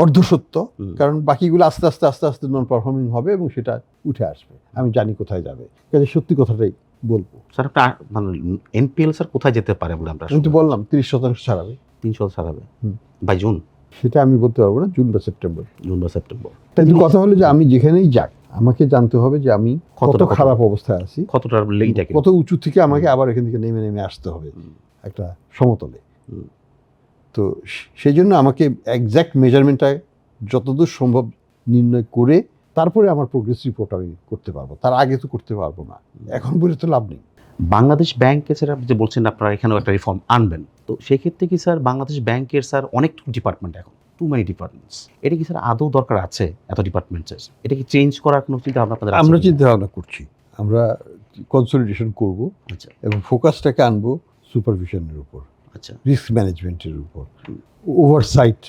[SPEAKER 1] অর্ধসত্য, কারণ বাকিগুলো আস্তে আস্তে আস্তে আস্তে নন পারফর্মিং হবে এবং সেটা উঠে আসবে, আমি জানি কোথায় যাবে, কাজে সত্যি কথাটাই বলবো।
[SPEAKER 2] স্যার আপনার মানে এনপিএল স্যার কোথায় যেতে পারে বলে আমরা
[SPEAKER 1] আমি তো বললাম 30% ছাড়াবে,
[SPEAKER 2] 300 ছাড়াবে
[SPEAKER 1] হুম।
[SPEAKER 2] বাই জুন,
[SPEAKER 1] সেটা আমি বলতে পারবো না, জুন বা সেপ্টেম্বর।
[SPEAKER 2] জুন বা সেপ্টেম্বর।
[SPEAKER 1] কিন্তু কথা হলো যে আমি যেখানেই যাক, আমাকে জানতে হবে যে আমি কত
[SPEAKER 2] কতটা
[SPEAKER 1] খারাপ অবস্থায় আছি,
[SPEAKER 2] কতটা লেগটা
[SPEAKER 1] কত উঁচু থেকে আমাকে আবার এখান থেকে নেমে নেমে আসতে হবে একটা সমতলে।
[SPEAKER 2] হুম।
[SPEAKER 1] তো সেই জন্য আমাকে এক্স্যাক্ট মেজারমেন্টটা যতদূর সম্ভব নির্ণয় করে তারপরে আমার প্রোগ্রেস রিপোর্ট আমি করতে পারবো, তার আগে তো করতে পারবো না, এখন বলে তো লাভ নেই।
[SPEAKER 2] বাংলাদেশ ব্যাংকে স্যার আপনি যে বলছেন আপনারা এখানেও একটা রিফর্ম আনবেন, তো সেক্ষেত্রে কি স্যার বাংলাদেশ ব্যাংকের স্যার অনেক ডিপার্টমেন্ট, এখন টু মেনি ডিপার্টমেন্টস, এটা কি স্যার আদৌ দরকার আছে এত ডিপার্টমেন্টসের? এটা কি চেঞ্জ করার কোনো চিন্তা ভাবনা আপনাদের আছে
[SPEAKER 1] আমরা
[SPEAKER 2] কিনা?
[SPEAKER 1] চিন্তা ভাবনা করছি, আমরা কনসলিডেশন করব
[SPEAKER 2] আচ্ছা
[SPEAKER 1] এবং ফোকাসটাকে আনবো সুপারভিশনের উপর,
[SPEAKER 2] আচ্ছা
[SPEAKER 1] রিস্ক ম্যানেজমেন্টের উপর, ওভারসাইট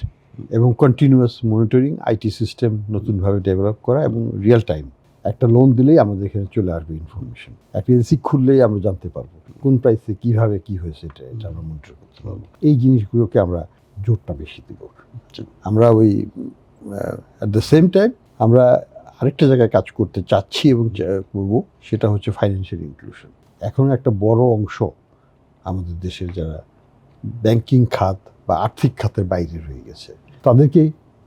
[SPEAKER 1] এবং কন্টিনিউয়াস মনিটরিং, আইটি সিস্টেম নতুনভাবে ডেভেলপ করা, এবং রিয়েল টাইম একটা লোন দিলেই আমাদের এখানে চলে আসবে ইনফরমেশন, একটা এজেন্সি খুললেই আমরা জানতে পারবো কোন প্রাইসে কীভাবে কী হয়েছে, এটা আমরা মনিটর করতে পারবো। এই জিনিসগুলোকে আমরা জোরটা বেশি দেব। আমরা ওই অ্যাট দ্য সেম টাইম আমরা আরেকটা জায়গায় কাজ করতে চাচ্ছি এবং করবো, সেটা হচ্ছে ফাইন্যান্সিয়াল ইনক্লুশন। এখন একটা বড় অংশ আমাদের দেশের যারা ব্যাংকিং খাত বা আর্থিক খাতের বাইরে রয়ে গেছে, তাদেরকে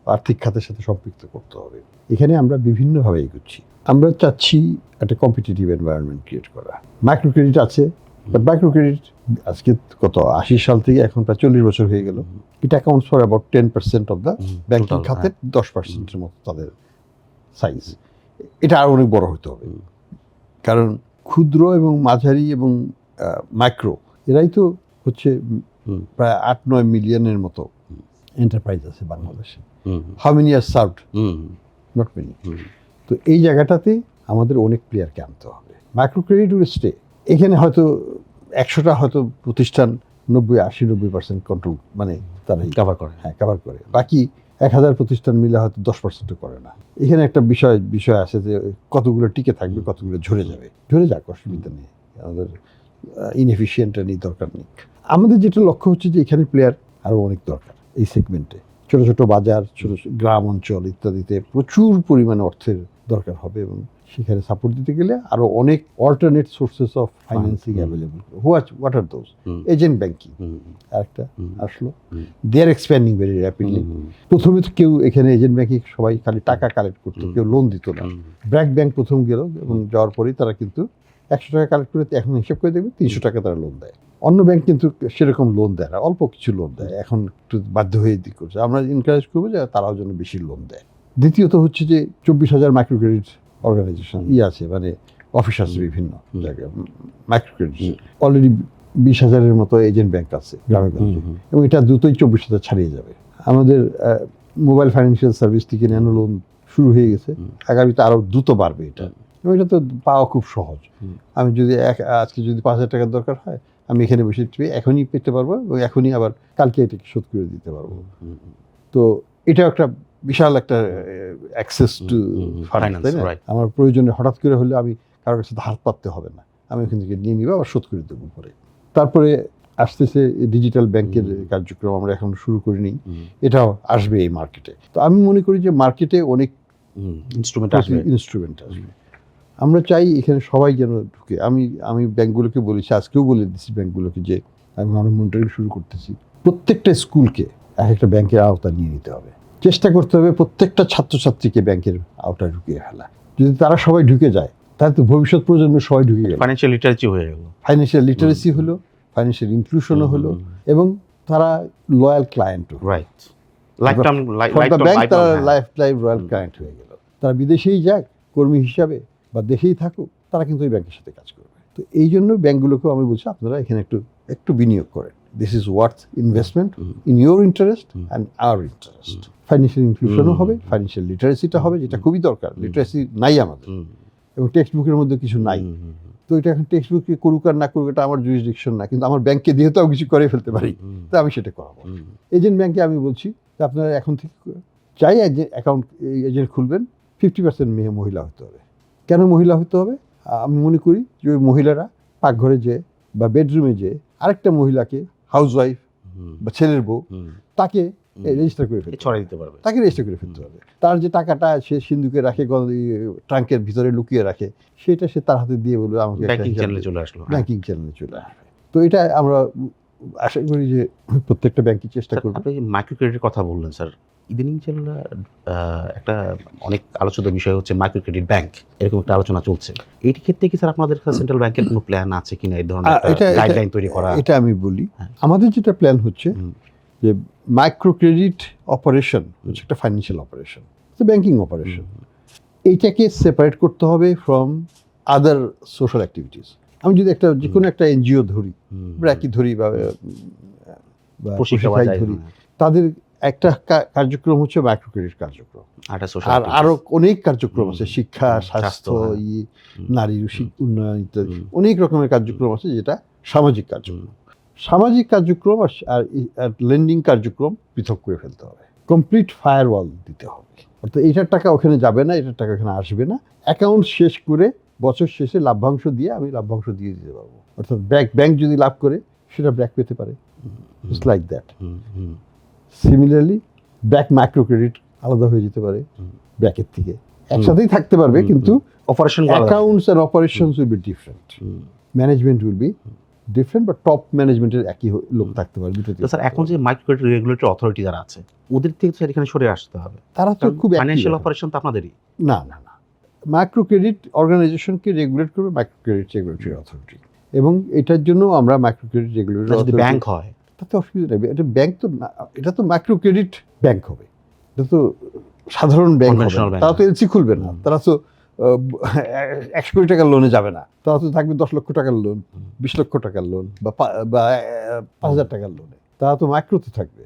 [SPEAKER 1] আর্থিক খাতের সাথে সম্পৃক্ত করতে হবে। এখানে আমরা বিভিন্নভাবে এগোচ্ছি। আমরা চাচ্ছি একটা কম্পিটিটিভ এনভায়রনমেন্ট ক্রিয়েট করা। মাইক্রো ক্রেডিট আছে, বাট মাইক্রো ক্রেডিট আজকে কত 80 সাল থেকে এখন প্রায় 40 বছর হয়ে গেল, it accounts for about 10% of the banking খাতের 10%-এর মতো তাদের সাইজ। এটা আরও অনেক বড় হতে হবে, কারণ ক্ষুদ্র এবং মাঝারি এবং মাইক্রো এরাই তো হচ্ছে প্রায় 8-9 মিলিয়নের মতো এন্টারপ্রাইজ আছে বাংলাদেশে। How many are served? Not many. তো এই জায়গাটাতে আমাদের অনেক প্লেয়ারকে আনতে হবে। মাইক্রো ক্রেডিট উইল স্টে, এখানে হয়তো 100টা হয়তো প্রতিষ্ঠান 90-80-90% কন্ট্রোল, মানে তারাই
[SPEAKER 2] কভার করে।
[SPEAKER 1] হ্যাঁ কভার করে, বাকি 1000 প্রতিষ্ঠান মিলে হয়তো 10% করে না। এখানে একটা বিষয় আছে যে কতগুলো টিকে থাকবে, কতগুলো ঝরে যাবে। ঝরে যাক, অসুবিধা নেই, আমাদের ইনএফিশিয়েন্টটা নেই, দরকার নেই। আমাদের যেটা লক্ষ্য হচ্ছে যে এখানে প্লেয়ার আরও অনেক দরকার এই সেগমেন্টে। ছোট ছোট বাজার, ছোট গ্রাম অঞ্চল ইত্যাদিতে প্রচুর পরিমাণে অর্থের দরকার হবে, এবং সেখানে সাপোর্ট দিতে গেলে আরও অনেক alternate sources of financing available. What are those? Agent banking আরেকটা আসলো, দে আর এক্সপ্যান্ডিং ভেরি র্যাপিডলি। প্রথমে তো কেউ এখানে এজেন্ট ব্যাংকিং সবাই খালি টাকা কালেক্ট করতো, কেউ লোন দিত না। ব্র্যাক ব্যাংক প্রথম গেল, এবং যাওয়ার পরেই তারা কিন্তু 100 টাকা কালেক্ট করে এখন হিসাব করে দেখবে 300 টাকা তারা লোন দেয়। অন্য ব্যাংক কিন্তু সেরকম লোন দেয় না, অল্প কিছু লোন দেয়, এখন একটু বাধ্য হয়ে দিক করছে। আমরা এনকারেজ করবো যে তারাও যেন বেশি লোন দেয়। দ্বিতীয়ত হচ্ছে যে 24,000 মাইক্রো ক্রেডিট অর্গানাইজেশন আছে, মানে অফিস আছে বিভিন্ন জায়গায় মাইক্রো ক্রেডিট। অলরেডি 20,000-এর মতো এজেন্ট ব্যাংক আছে গ্রামে গঞ্জে, এবং এটা দ্রুতই 24,000 ছাড়িয়ে যাবে। আমাদের মোবাইল ফাইন্যান্সিয়াল সার্ভিস থেকে ন্যানো লোন শুরু হয়ে গেছে, আগামীতে আরও দ্রুত বাড়বে এটা, এবং এটা তো পাওয়া খুব সহজ। আমি যদি আজকে যদি 5,000 টাকার দরকার হয়, আমি এখানে বসে এখনই পেতে পারবো, এবং এখনই আবার কালকে এটাকে শোধ করে দিতে পারবো। তো এটা একটা বিশাল একটা অ্যাক্সেস টু
[SPEAKER 2] Finance,
[SPEAKER 1] তাই না?
[SPEAKER 2] right.
[SPEAKER 1] আমার প্রয়োজনে হঠাৎ করে হলে আমি কারোর কাছে ধার পাততে হবে না, আমি ওখান থেকে নিয়ে নিব, আবার শোধ করে দেবো পরে। তারপরে আসতেছে ডিজিটাল ব্যাংকের কার্যক্রম, আমরা এখন শুরু করিনি, এটাও আসবে এই মার্কেটে। তো আমি মনে করি যে মার্কেটে অনেক
[SPEAKER 2] ইনস্ট্রুমেন্ট আসবে।
[SPEAKER 1] ইনস্ট্রুমেন্ট আসবে। আমরা চাই এখানে সবাই যেন ঢুকে। আমি ব্যাংকগুলোকে বলেছি, আজকেও বলে দিচ্ছি ব্যাংকগুলোকে, যে আমি মনিটরিং শুরু করতেছি, প্রত্যেকটা স্কুলকে এক একটা ব্যাংকের আওতা নিয়ে নিতে হবে। চেষ্টা করতে হবে প্রত্যেকটা ছাত্রছাত্রীকে ব্যাংকের আওতায় ঢুকিয়ে ফেলা। যদি তারা সবাই ঢুকে যায়, তাহলে তো ভবিষ্যৎ প্রজন্মের সবাই ঢুকে গেল,
[SPEAKER 2] ফাইন্যান্সিয়াল লিটারেসি হয়ে গেল,
[SPEAKER 1] ফাইন্যান্সিয়াল লিটারেসি হলো, ফাইন্যান্সিয়াল ইনক্লুশনও হলো, এবং তারা লয়াল ক্লায়েন্টও।
[SPEAKER 2] রাইট, লাইফ টাইম
[SPEAKER 1] ব্যাংক তারা লাইফ রয়্যাল ক্লায়েন্ট হয়ে গেল। তারা বিদেশেই যাক কর্মী হিসাবে বা দেশেই থাকুক, তারা কিন্তু ওই ব্যাংকের সাথে কাজ করবে। তো এই জন্য ব্যাংকগুলোকেও আমি বলছি, আপনারা এখানে একটু বিনিয়োগ করেন। This is worth investment in your interest and our interest. Financial ইনক্লুশনও হবে, ফাইন্যান্সিয়াল লিটারেসিটা হবে, যেটা খুবই দরকার। লিটারেসি নাই আমাদের, এবং টেক্সট বুকের মধ্যে কিছু নাই। তো এটা এখন টেক্সট বুকে করুক আর না করুক, এটা আমার জুরিসডিকশন না, কিন্তু আমার ব্যাংকে দিয়ে তো কিছু করে ফেলতে পারি, তো আমি সেটা করাবো। এজেন্ট ব্যাংকে আমি বলছি যে আপনারা এখন থেকে চাই অ্যাকাউন্ট এজেন্ট খুলবেন, 50% মহিলা হতে হবে। কেন মহিলা হতে হবে? আমি মনে করি যে ওই মহিলারা পাকঘরে যে বা বেডরুমে যে আরেকটা মহিলাকে, হাউসওয়াইফ বা ছেলের বউ, তাকে রেজিস্টার করে ফেলতে
[SPEAKER 2] ছড়াই দিতে পারবে,
[SPEAKER 1] তাকে রেজিস্টার করে ফেলতে হবে। তার যে টাকাটা সে সিন্ধুকে রাখে, ট্রাঙ্কের ভিতরে লুকিয়ে রাখে, সেটা সে তার হাতে দিয়ে বলবে আমাকে
[SPEAKER 2] ব্যাংকিং চ্যানেলে চলে আসলো।
[SPEAKER 1] ব্যাংকিং চ্যানেলে চলে আসবে। তো এটা আমরা আশা করি যে প্রত্যেকটা ব্যাংকই চেষ্টা করবে।
[SPEAKER 2] আপনি মাইক্রো ক্রেডিটের কথা বললেন স্যার, ইদানিং যেগুলো একটা অনেক আলোচিত বিষয় হচ্ছে মাইক্রো ক্রেডিট ব্যাংক, এরকম একটা আলোচনা চলছে। এই ক্ষেত্রে কি স্যার আপনাদের সেন্ট্রাল ব্যাংকের কোনো প্ল্যান আছে কিনা এই ধরনের গাইডলাইন তৈরি করা?
[SPEAKER 1] এটা আমি বলি, আমাদের যেটা প্ল্যান হচ্ছে যে মাইক্রো ক্রেডিট অপারেশন হচ্ছে একটা ফাইন্যান্সিয়াল অপারেশন, ব্যাংকিং অপারেশন। এইটাকে সেপারেট করতে হবে ফ্রম আদার সোশ্যাল অ্যাক্টিভিটিস। আমি যদি যে কোনো একটা এনজিও ধরি, ব্র্যাকি ধরি বা প্রশিক্ষায় ধরি, তাদের একটা কার্যক্রম হচ্ছে মাইক্রো ক্রেডিট কার্যক্রম, আর আরো অনেক কার্যক্রম আছে, শিক্ষা, স্বাস্থ্য, নারীর উন্নয়ন ইত্যাদি অনেক রকমের কার্যক্রম আছে, যেটা সামাজিক কার্যক্রম। সামাজিক কার্যক্রম আর লেন্ডিং কার্যক্রম পৃথক করে ফেলতে হবে, কমপ্লিট ফায়ারওয়াল দিতে হবে। অর্থাৎ এটার টাকা ওখানে যাবে না, এটার টাকা ওখানে আসবে না। অ্যাকাউন্ট শেষ করে বছর শেষে লাভ্যাংশ দিয়ে আমি লাভ্যাংশ দিয়ে দিতে পারবো। অর্থাৎ ব্যাংক যদি লাভ করে সেটা ব্র্যাক পেতে পারে, it's like that. Similarly micro credit আলাদা হয়ে যেতে পারে ব্র্যাকের থেকে, একসাথেই থাকতে পারবে, কিন্তু
[SPEAKER 2] operation
[SPEAKER 1] accounts and operations will be different, management will be different, বা টপ ম্যানেজমেন্টের একই লোক থাকতে পারবে।
[SPEAKER 2] স্যার এখন যে মাইক্রো ক্রেডিট রেগুলেটরি অথরিটি যারা আছে, ওদের থেকে স্যার এখানে সরে আসতে হবে।
[SPEAKER 1] তারা তো খুব
[SPEAKER 2] ফাইন্যান্সিয়াল অপারেশন তো আপনাদেরই।
[SPEAKER 1] না, মাইক্রো ক্রেডিট অর্গানাইজেশনকে রেগুলেট করবে মাইক্রো ক্রেডিট রেগুলেটরি অথরিটি, এবং এটার জন্য আমরা মাইক্রো ক্রেডিট রেগুলেটরি
[SPEAKER 2] যদি ব্যাংক হয়
[SPEAKER 1] তাতে অসুবিধা নেই। এটা ব্যাংক তো না, এটা তো মাইক্রো ক্রেডিট ব্যাংক হবে, এটা তো সাধারণ ব্যাংক হবে। তারা তো এলসি খুলবে না, তারা তো 100 কোটি টাকার লোনে যাবে না, তারা তো থাকবে 10 লক্ষ টাকার লোন, 20 লক্ষ টাকার লোন বা 5,000 টাকার লোনে। তারা তো মাইক্রোতে থাকবে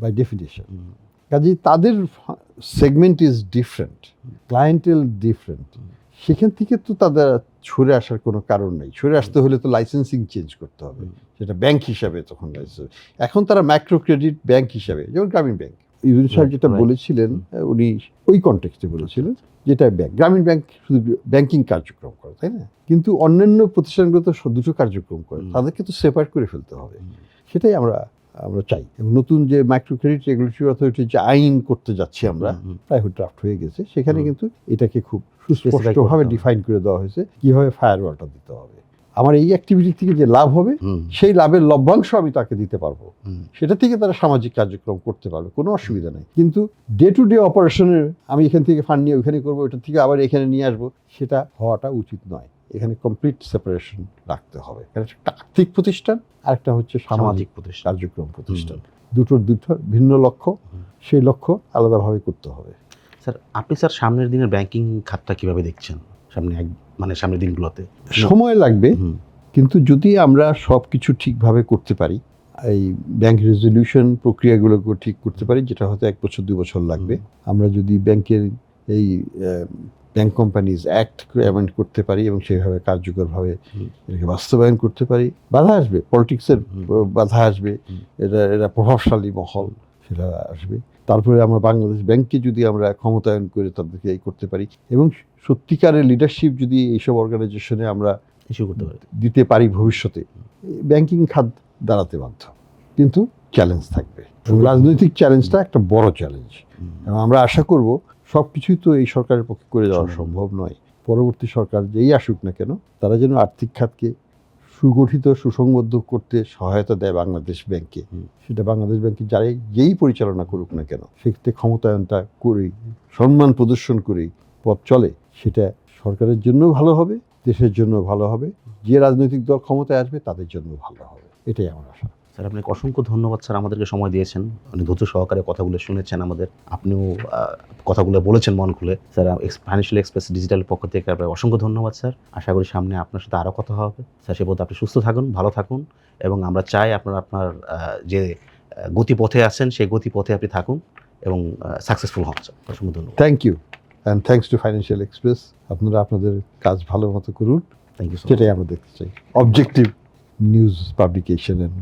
[SPEAKER 1] বাই ডেফিনেশন। কাজেই তাদের segment is different, clientele different. সেখান থেকে তো তাদের সরে আসার কোনো কারণ নেই। সরে আসতে হলে তো লাইসেন্সিং চেঞ্জ করতে হবে, সেটা ব্যাংক হিসাবে তখন লাইসেন্স। এখন তারা মাইক্রো ক্রেডিট ব্যাংক হিসাবে, যেমন গ্রামীণ ব্যাংক, ইউনুস সাহেব যেটা বলেছিলেন, উনি ওই কনটেক্সটে বলেছিলেন, যেটা ব্যাংক, গ্রামীণ ব্যাংক শুধু ব্যাংকিং কার্যক্রম করে, তাই না? কিন্তু অন্যান্য প্রতিষ্ঠানগুলো তো দুটো কার্যক্রম করে, তাদেরকে তো সেপারেট করে ফেলতে হবে। সেটাই আমরা চাই। এবং নতুন যে মাইক্রো ক্রেডিট রেগুলেটরি অথরিটি যে আইন করতে যাচ্ছি আমরা, প্রায় ড্রাফট হয়ে গেছে, সেখানে কিন্তু এটাকে খুব সুস্পষ্টভাবে ডিফাইন করে দেওয়া হয়েছে কিভাবে ফায়ারওয়ালটা দিতে হবে। আমার এই অ্যাক্টিভিটি থেকে যে লাভ হবে, সেই লাভের লভ্যাংশ আমি তাকে দিতে পারবো, সেটা থেকে তারা সামাজিক কার্যক্রম করতে পারবে, কোনো অসুবিধা নেই। কিন্তু ডে টু ডে অপারেশনের আমি এখান থেকে ফান্ড নিয়ে ওইখানে করবো, ওইটা থেকে আবার এখানে নিয়ে আসবো, সেটা হওয়াটা উচিত নয়। এখানে কমপ্লিট সেপারেশন রাখতে হবে। এখানে একটা আর্থিক প্রতিষ্ঠান, আরেকটা হচ্ছে সামাজিক কার্যক্রম প্রতিষ্ঠান, দুটোর ভিন্ন লক্ষ্য, সেই লক্ষ্য আলাদাভাবে করতে হবে।
[SPEAKER 2] স্যার আপনি সামনের দিনের ব্যাংকিং খাতটা কিভাবে দেখছেন? সামনের দিনগুলোতে
[SPEAKER 1] সময় লাগবে, কিন্তু যদি আমরা সব কিছু ঠিকভাবে করতে পারি, এই ব্যাংক রেজলিউশন প্রক্রিয়াগুলোকে ঠিক করতে পারি, যেটা হয়তো 1 বছর 2 বছর লাগবে। আমরা যদি ব্যাংকের এই ব্যাংক কোম্পানিজ অ্যাক্ট অ্যামেন্ড করতে পারি এবং সেইভাবে কার্যকরভাবে এটাকে বাস্তবায়ন করতে পারি, বাধা আসবে, পলিটিক্সের বাধা আসবে, এরা প্রভাবশালী মহল, সেটা আসবে, তারপরে আমরা বাংলাদেশ ব্যাংককে যদি আমরা ক্ষমতায়ন করে তাদেরকে এই করতে পারি এবং সত্যিকারের লিডারশিপ যদি এইসব অর্গানাইজেশনে আমরা
[SPEAKER 2] ইস্যু করতে পারি।
[SPEAKER 1] দিতে পারি ভবিষ্যতে, ব্যাংকিং খাত দাঁড়াতে বাধ্য। কিন্তু চ্যালেঞ্জ থাকবে এবং রাজনৈতিক চ্যালেঞ্জটা একটা বড় চ্যালেঞ্জ এবং আমরা আশা করব সব কিছুই তো এই সরকারের পক্ষে করে যাওয়া সম্ভব নয়। পরবর্তী সরকার যেই আসুক না কেন তারা যেন আর্থিক খাতকে সুগঠিত সুসংবদ্ধ করতে সহায়তা দেয় বাংলাদেশ ব্যাংককে, সেটা বাংলাদেশ ব্যাংকে যারাই যেই পরিচালনা করুক না কেন সেক্ষেত্রে ক্ষমতায়নটা করেই সম্মান প্রদর্শন করেই পথ চলে, সেটা সরকারের জন্য ভালো হবে, দেশের জন্য ভালো হবে, যে রাজনৈতিক দল ক্ষমতায় আসবে তাদের জন্য ভালো হবে, এটাই আমার আশা।
[SPEAKER 2] স্যার আপনাকে অসংখ্য ধন্যবাদ স্যার, আমাদেরকে সময় দিয়েছেন, অনেক ধৈর্য সহকারে কথাগুলো শুনেছেন আমাদের, আপনিও কথাগুলো বলেছেন মন খুলে। স্যার ফাইন্যান্সিয়াল এক্সপ্রেস ডিজিটালের পক্ষ থেকে আপনাকে অসংখ্য ধন্যবাদ স্যার। আশা করি সামনে আপনার সাথে আরও কথা হবে স্যার। সে পথে আপনি সুস্থ থাকুন, ভালো থাকুন এবং আমরা চাই আপনার যে গতিপথে আছেন সেই গতিপথে আপনি থাকুন এবং সাকসেসফুল হন স্যার। অসংখ্য ধন্যবাদ।
[SPEAKER 1] Thank you and thanks to financial express. আপনারা আপনাদের কাজ ভালো মতো করুন,
[SPEAKER 2] থ্যাংক ইউ স্যার।
[SPEAKER 1] সেটাই আমরা দেখতে চাই। Objective news publication and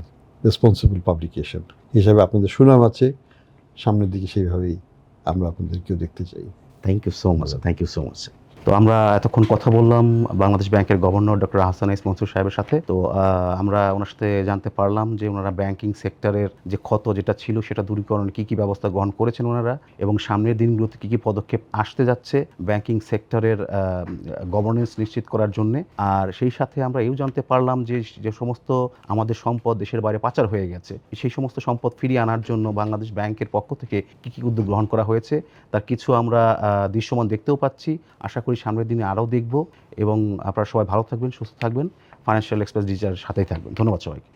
[SPEAKER 1] responsible publication হিসাবে আপনাদের সুনাম আছে, সামনের দিকে সেইভাবেই আমরা আপনাদেরকেও দেখতে চাই।
[SPEAKER 2] Thank you so much, thank you so much. তো আমরা এতক্ষণ কথা বললাম বাংলাদেশ ব্যাংকের governor doctor Ahsan S Mansur সাহেবের সাথে। তো আমরা ওনার সাথে জানতে পারলাম যে ওনারা ব্যাংকিং সেক্টরের যে ক্ষত যেটা ছিল সেটা দূরীকরণে কী কী ব্যবস্থা গ্রহণ করেছেন ওনারা এবং সামনের দিনগুলোতে কী কী পদক্ষেপ আসতে যাচ্ছে ব্যাংকিং সেক্টরের গভর্নেন্স নিশ্চিত করার জন্যে। আর সেই সাথে আমরা এও জানতে পারলাম যে যে সমস্ত আমাদের সম্পদ দেশের বাইরে পাচার হয়ে গেছে সেই সমস্ত সম্পদ ফিরিয়ে আনার জন্য বাংলাদেশ ব্যাংকের পক্ষ থেকে কী কী উদ্যোগ গ্রহণ করা হয়েছে তার কিছু আমরা দৃশ্যমান দেখতেও পাচ্ছি। আশা করি সামনের দিনে আরও দেখব এবং আপনারা সবাই ভালো থাকবেন, সুস্থ থাকবেন, ফাইন্যান্সিয়াল এক্সপ্রেস ডিজিটালের সাথেই থাকবেন। ধন্যবাদ সবাইকে।